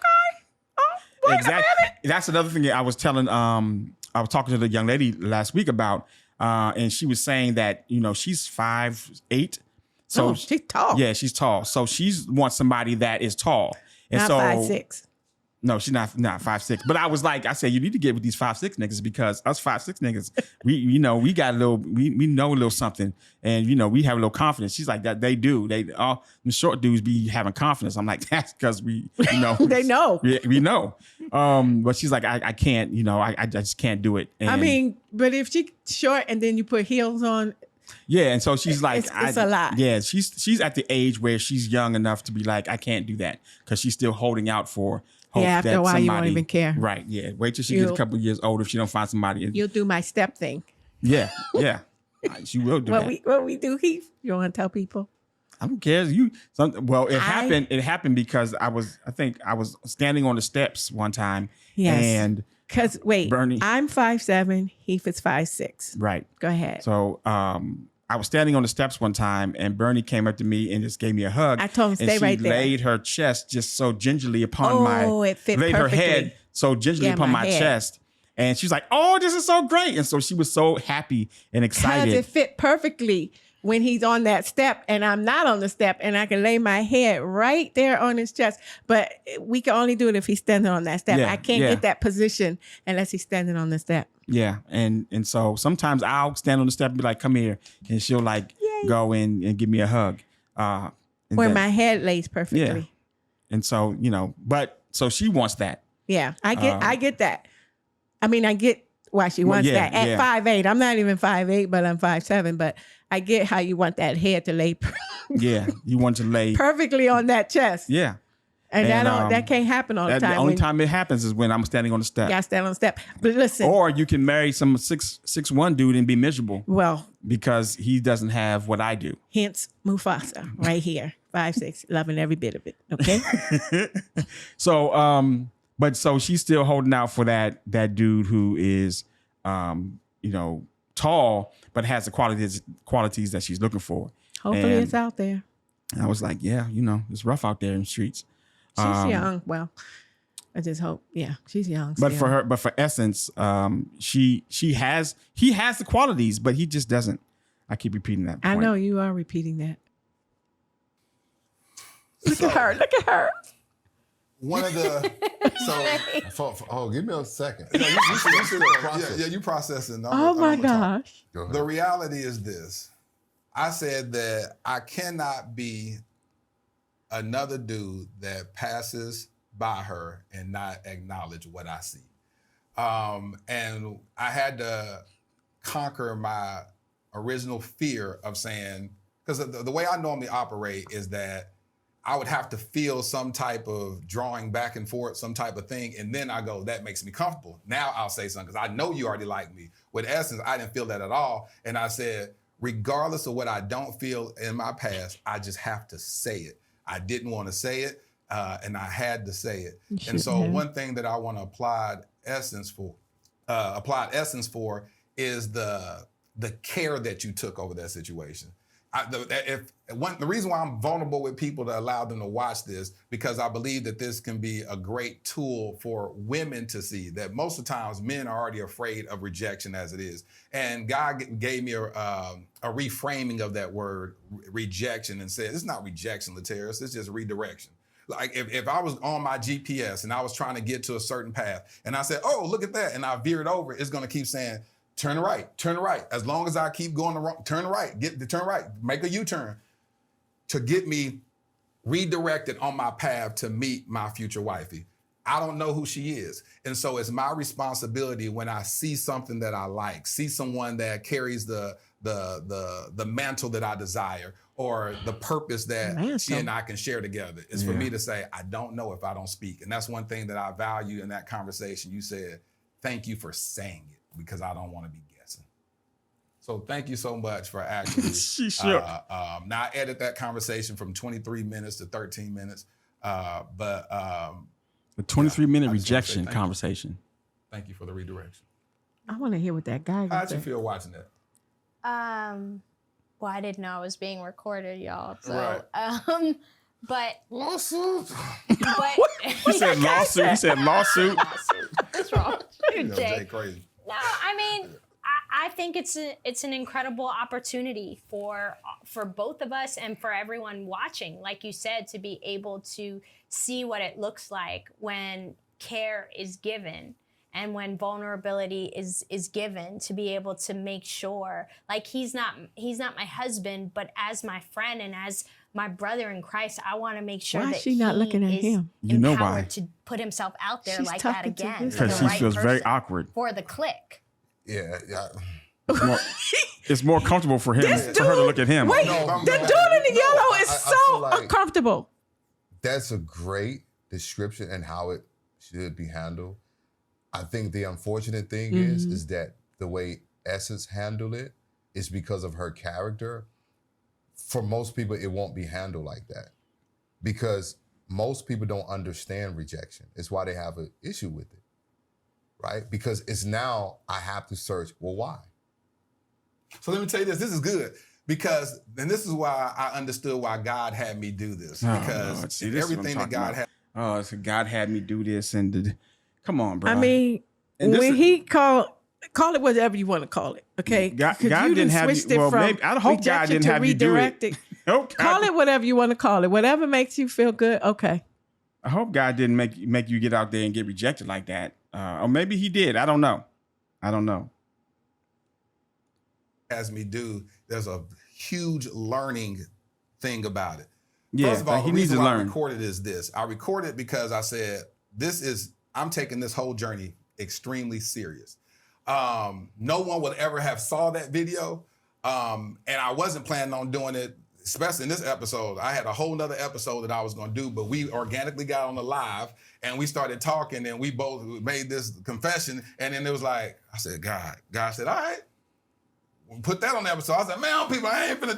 Oh, wait a minute. That's another thing that I was telling, I was talking to the young lady last week about, and she was saying that, she's 5'8". So she's tall. Yeah, she's tall. So she wants somebody that is tall. And not 5'6". No, she's not 5'6". But I said, you need to get with these 5'6" niggas, because us 5'6" niggas, we got a little, we know a little something, and we have a little confidence. She's like, that they do. All the short dudes be having confidence. I'm like, that's because we they know. We know. But she's like, I can't, I just can't do it. And I mean, but if she's short and then you put heels on, Yeah, and so she's like, it's a lot. Yeah, she's at the age where she's young enough to be like, I can't do that because she's still holding out for hope. Yeah, after that a while, somebody, you won't even care. Right, yeah. Wait till she gets a couple of years older if she don't find somebody. You'll do my step thing. Yeah. She will do that. What we do, Heath? You want to tell people? I don't care. It happened because I think I was standing on the steps one time. Yes. And because Bernie, I'm 5'7", Heath is 5'6". Right. Go ahead. So I was standing on the steps one time, and Bernie came up to me and just gave me a hug. I told him stay right there. She laid her chest just so gingerly upon it fit laid perfectly. her head so gingerly upon my chest. And she's like, "Oh, this is so great!" And so she was so happy and excited. Because it fit perfectly when he's on that step and I'm not on the step, and I can lay my head right there on his chest. But we can only do it if he's standing on that step. I can't get that position unless he's standing on the step. Yeah, and so sometimes I'll stand on the step and be like, "Come here," and she'll like go in and give me a hug. Where my head lays perfectly. Yeah. And so, so she wants that. Yeah, I get that. I mean, I get why she wants that. At 5'8", I'm not even 5'8", but I'm 5'7", but I get how you want that head to lay yeah, you want to lay perfectly on that chest. Yeah. And that can't happen all the time. The only time it happens is when I'm standing on the step. Yeah, I stand on the step. But listen. Or you can marry some 6'1" dude and be miserable. Well. Because he doesn't have what I do. Hence Mufasa right here. 5'6", loving every bit of it. Okay? So, so she's still holding out for that dude who is, tall, but has the qualities that she's looking for. Hopefully it's out there. And I was like, yeah, it's rough out there in the streets. She's young. Well, I just hope. Yeah, she's young. But for Essence, he has the qualities, but he just doesn't. I keep repeating that point. I know you are repeating that. Look at her. One of the give me a second. No, you processing. Oh my gosh. The reality is this. I said that I cannot be another dude that passes by her and not acknowledge what I see. And I had to conquer my original fear of saying, because the way I normally operate is that I would have to feel some type of drawing back and forth, some type of thing. And then I go, that makes me comfortable. Now I'll say something because I know you already like me. With Essence, I didn't feel that at all. And I said, regardless of what I don't feel in my past, I just have to say it. I didn't want to say it, and I had to say it. And so one thing that I want to apply Essence for is the care that you took over that situation. The reason why I'm vulnerable with people to allow them to watch this, because I believe that this can be a great tool for women to see that most of the times men are already afraid of rejection as it is. And God gave me a reframing of that word rejection and said, it's not rejection, Laterras, it's just redirection. Like if I was on my GPS and I was trying to get to a certain path and I said, oh, look at that, and I veered over, it's gonna keep saying, turn right. As long as I keep going the wrong, turn right, turn right, make a U-turn to get me redirected on my path to meet my future wifey. I don't know who she is. And so it's my responsibility when I see something that I like, see someone that carries the mantle that I desire or the purpose that she and I can share together. It's for me to say, I don't know if I don't speak. And that's one thing that I value in that conversation. You said, thank you for saying it, because I don't want to be guessing. So thank you so much for actually. Now I edit that conversation from 23 minutes to 13 minutes, but a 23-minute rejection conversation. Thank you for the redirection. I want to hear what that guy. How'd you feel watching that? Well, I didn't know I was being recorded, y'all. So, right. But lawsuit. But you said lawsuit. You said lawsuit. What's wrong? Jay crazy. No, I mean, I think it's an incredible opportunity for both of us and for everyone watching, like you said, to be able to see what it looks like when care is given and when vulnerability is given, to be able to make sure, like he's not my husband, but as my friend and as my brother in Christ, I want to make sure that she not looking at him. You know why? To put himself out there She's like that again. Because she feels very awkward. For the click. Yeah. it's more comfortable for him for her to look at him. Wait, No, the dude in the yellow is I so feel like- uncomfortable. That's a great description and how it should be handled. I think the unfortunate thing is that the way Essence handled it is because of her character. For most people, it won't be handled like that because most people don't understand rejection. It's why they have an issue with it, right? Because it's now I have to search, well, why? So let me tell you this. This is good because, and this is why I understood why God had me do this. Because Lord. See, this is what I'm everything that talking God about. had. Oh, so God had me do this and come on, bro. I mean, And this when is- he call it whatever you want to call it, okay? God 'Cause God you didn't have switched you. it Well, from maybe I hope God rejection didn't to have you do it. redirecting. Hope Call God- it whatever you want to call it. Whatever makes you feel good, okay. I hope God didn't make you get out there and get rejected like that. Or maybe he did. I don't know. Has me do, there's a huge learning thing about it. Yeah, First of all, like he the needs reason to why I learn. recorded is this. I recorded because I said, I'm taking this whole journey extremely serious. No one would ever have saw that video. And I wasn't planning on doing it, especially in this episode. I had a whole nother episode that I was going to do, but we organically got on the live and we started talking and we both made this confession. And then it was like, I said, God said, all right. Put that on the episode. I said, man, people, I ain't finna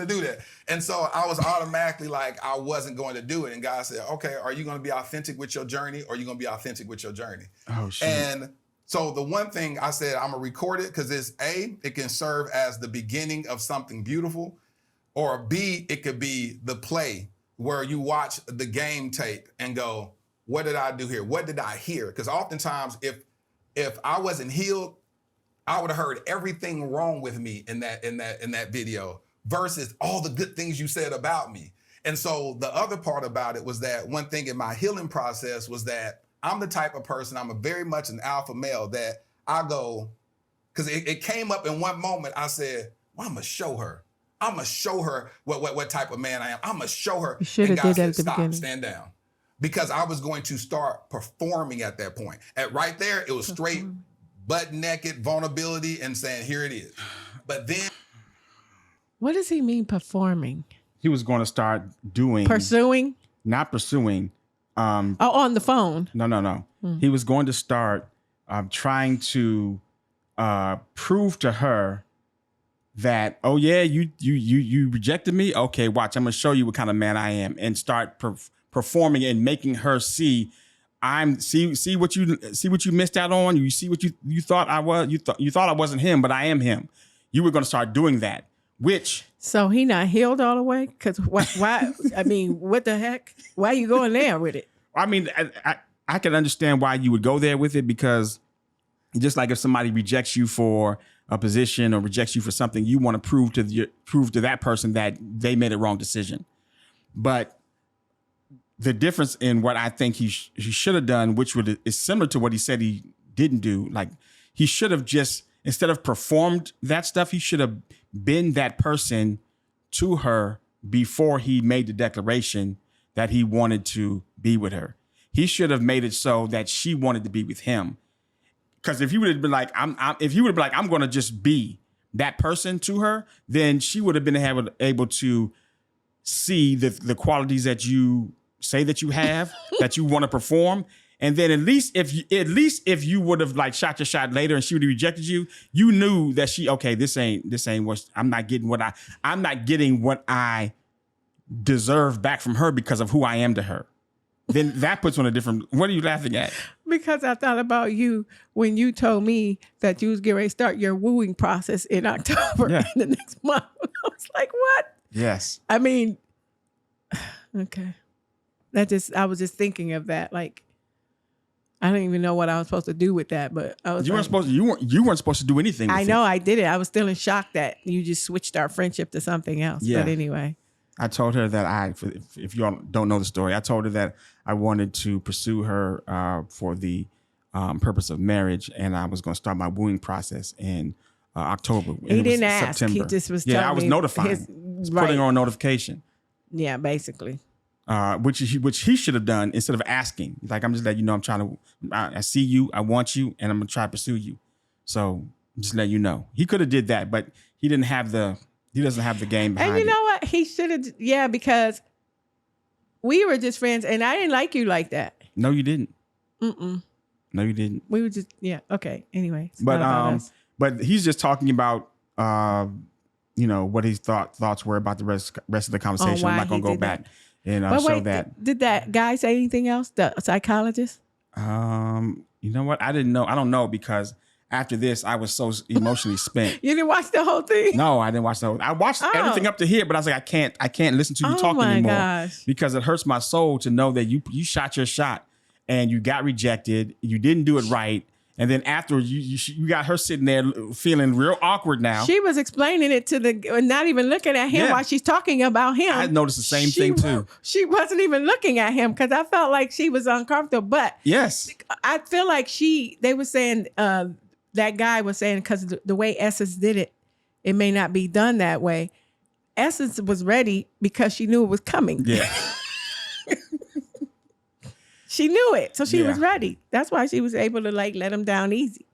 do that. And so I was automatically like, I wasn't going to do it. And God said, okay, are you going to be authentic with your journey or are you going to be authentic with your journey? Oh, shit. And so the one thing I said, I'm going to record it because it can serve as the beginning of something beautiful, or B, it could be the play where you watch the game tape and go, what did I do here? What did I hear? Because oftentimes if I wasn't healed, I would have heard everything wrong with me in that video versus all the good things you said about me. And so the other part about it was that one thing in my healing process was that I'm the type of person, I'm very much an alpha male that I go, because it came up in one moment, I said, well, I'm gonna show her. I'm gonna show her what type of man I am. I'm gonna show her. You should have And God did that said, at the stop, beginning. stand down. Because I was going to start performing at that point. Right there, it was straight butt naked vulnerability and saying, here it is. But then What does he mean performing? He was going to start doing Pursuing? not pursuing. Oh, on the phone. No. He was going to start trying to prove to her that, oh yeah, you rejected me. Okay, watch, I'm gonna show you what kind of man I am, and start performing and making her see. See what you missed out on. You see what you thought I was. You thought I wasn't him, but I am him. You were going to start doing that, which. So he not healed all the way? Because why? I mean, what the heck? Why are you going there with it? I mean, I can understand why you would go there with it, because just like if somebody rejects you for a position or rejects you for something, you want to prove to that person that they made a wrong decision. But the difference in what I think he should have done, which is similar to what he said he didn't do, like he should have just, instead of performed that stuff, he should have been that person to her before he made the declaration that he wanted to be with her. He should have made it so that she wanted to be with him. Because if he would have been like, I'm going to just be that person to her, then she would have been able to see the qualities that you say that you have, that you want to perform. And then at least if you would have like shot your shot later and she would have rejected you, you knew that this ain't what I'm not getting what I deserve back from her because of who I am to her. Then that puts on a different, what are you laughing at? Because I thought about you when you told me that you was getting ready to start your wooing process in October in the next month. I was like, what? Yes. I mean, okay. I was just thinking of that. Like, I don't even know what I was supposed to do with that, but I was. You weren't supposed to do anything with I know I did it. I was still in shock that you just switched our friendship to something else. Yeah. But anyway. I told her that if you all don't know the story, I told her that I wanted to pursue her for the purpose of marriage, and I was going to start my wooing process in October. He didn't ask. September. He just was telling me. I was notifying. Putting her on notification. Yeah, basically. Which he should have done instead of asking. Like, I'm just letting you know, I see you, I want you, and I'm going to try to pursue you. So Just let you know. He could have did that, but he doesn't have the game behind it. And you know what? He should have, because we were just friends and I didn't like you like that. No, you didn't. No, you didn't. We were just, okay. Anyway. But he's just talking about, what his thoughts were about the rest of the conversation. I'm not going to go back and show that. Did that guy say anything else? The psychologist? You know what? I don't know, because after this, I was so emotionally spent. You didn't watch the whole thing? No, I didn't watch the whole thing. I watched everything up to here, but I was like, I can't listen to you talk anymore. Gosh. Because it hurts my soul to know that you shot your shot and you got rejected. You didn't do it right. And then after you got her sitting there feeling real awkward now. She was explaining it to not even looking at him while she's talking about him. I noticed the same thing too. She wasn't even looking at him because I felt like she was uncomfortable. But yes, I feel like they were saying, that guy was saying, because the way Essence did it, it may not be done that way. Essence was ready because she knew it was coming. Yeah. She knew it, so she was ready. That's why she was able to let him down easy.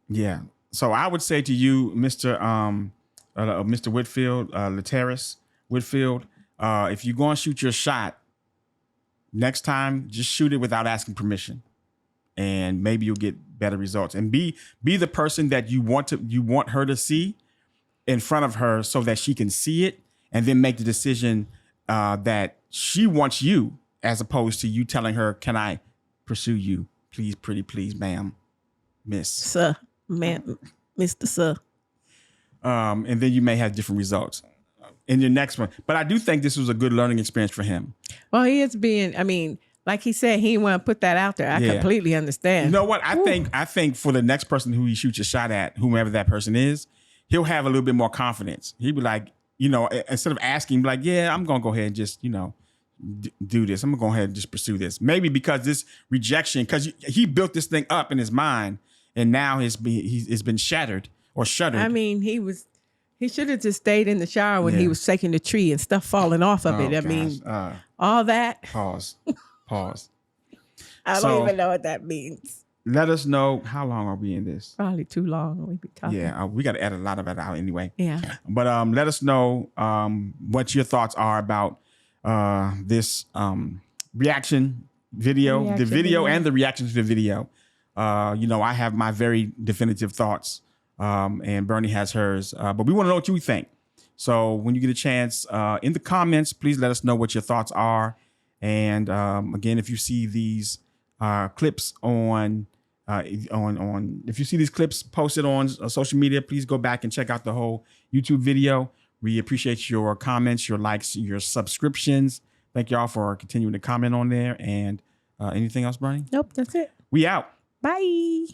Yeah. So I would say to you, Mr. Whitfield, Laterras Whitfield, if you're going to shoot your shot, next time just shoot it without asking permission, and maybe you'll get better results. And be the person that you want her to see in front of her, so that she can see it, and then make the decision that she wants you. As opposed to you telling her, "Can I pursue you? Please, pretty please, ma'am, miss." Sir, ma'am, Mr. Sir. And then you may have different results in your next one. But I do think this was a good learning experience for him. Well, he is like he said, he didn't want to put that out there. I completely understand. You know what? I think for the next person who he shoots a shot at, whomever that person is, he'll have a little bit more confidence. He'll be like, instead of asking, like, yeah, I'm going to go ahead and just, do this. I'm gonna go ahead and just pursue this. Maybe because this rejection, because he built this thing up in his mind, and now it's been shattered or shuttered. I mean, he should have just stayed in the shower when he was shaking the tree and stuff falling off of it. I mean, all that. Pause. I don't even know what that means. Let us know, how long are we in this? Probably too long. We be talking. Yeah, we got to edit a lot of it out anyway. Yeah. But let us know what your thoughts are about this reaction video, and the reaction to the video. I have my very definitive thoughts, and Bernie has hers, but we want to know what you think. So when you get a chance, in the comments, please let us know what your thoughts are. And again, if you see these clips if you see these clips posted on social media, please go back and check out the whole YouTube video. We appreciate your comments, your likes, your subscriptions. Thank y'all for continuing to comment on there. And anything else, Bernie? Nope, that's it. We out. Bye.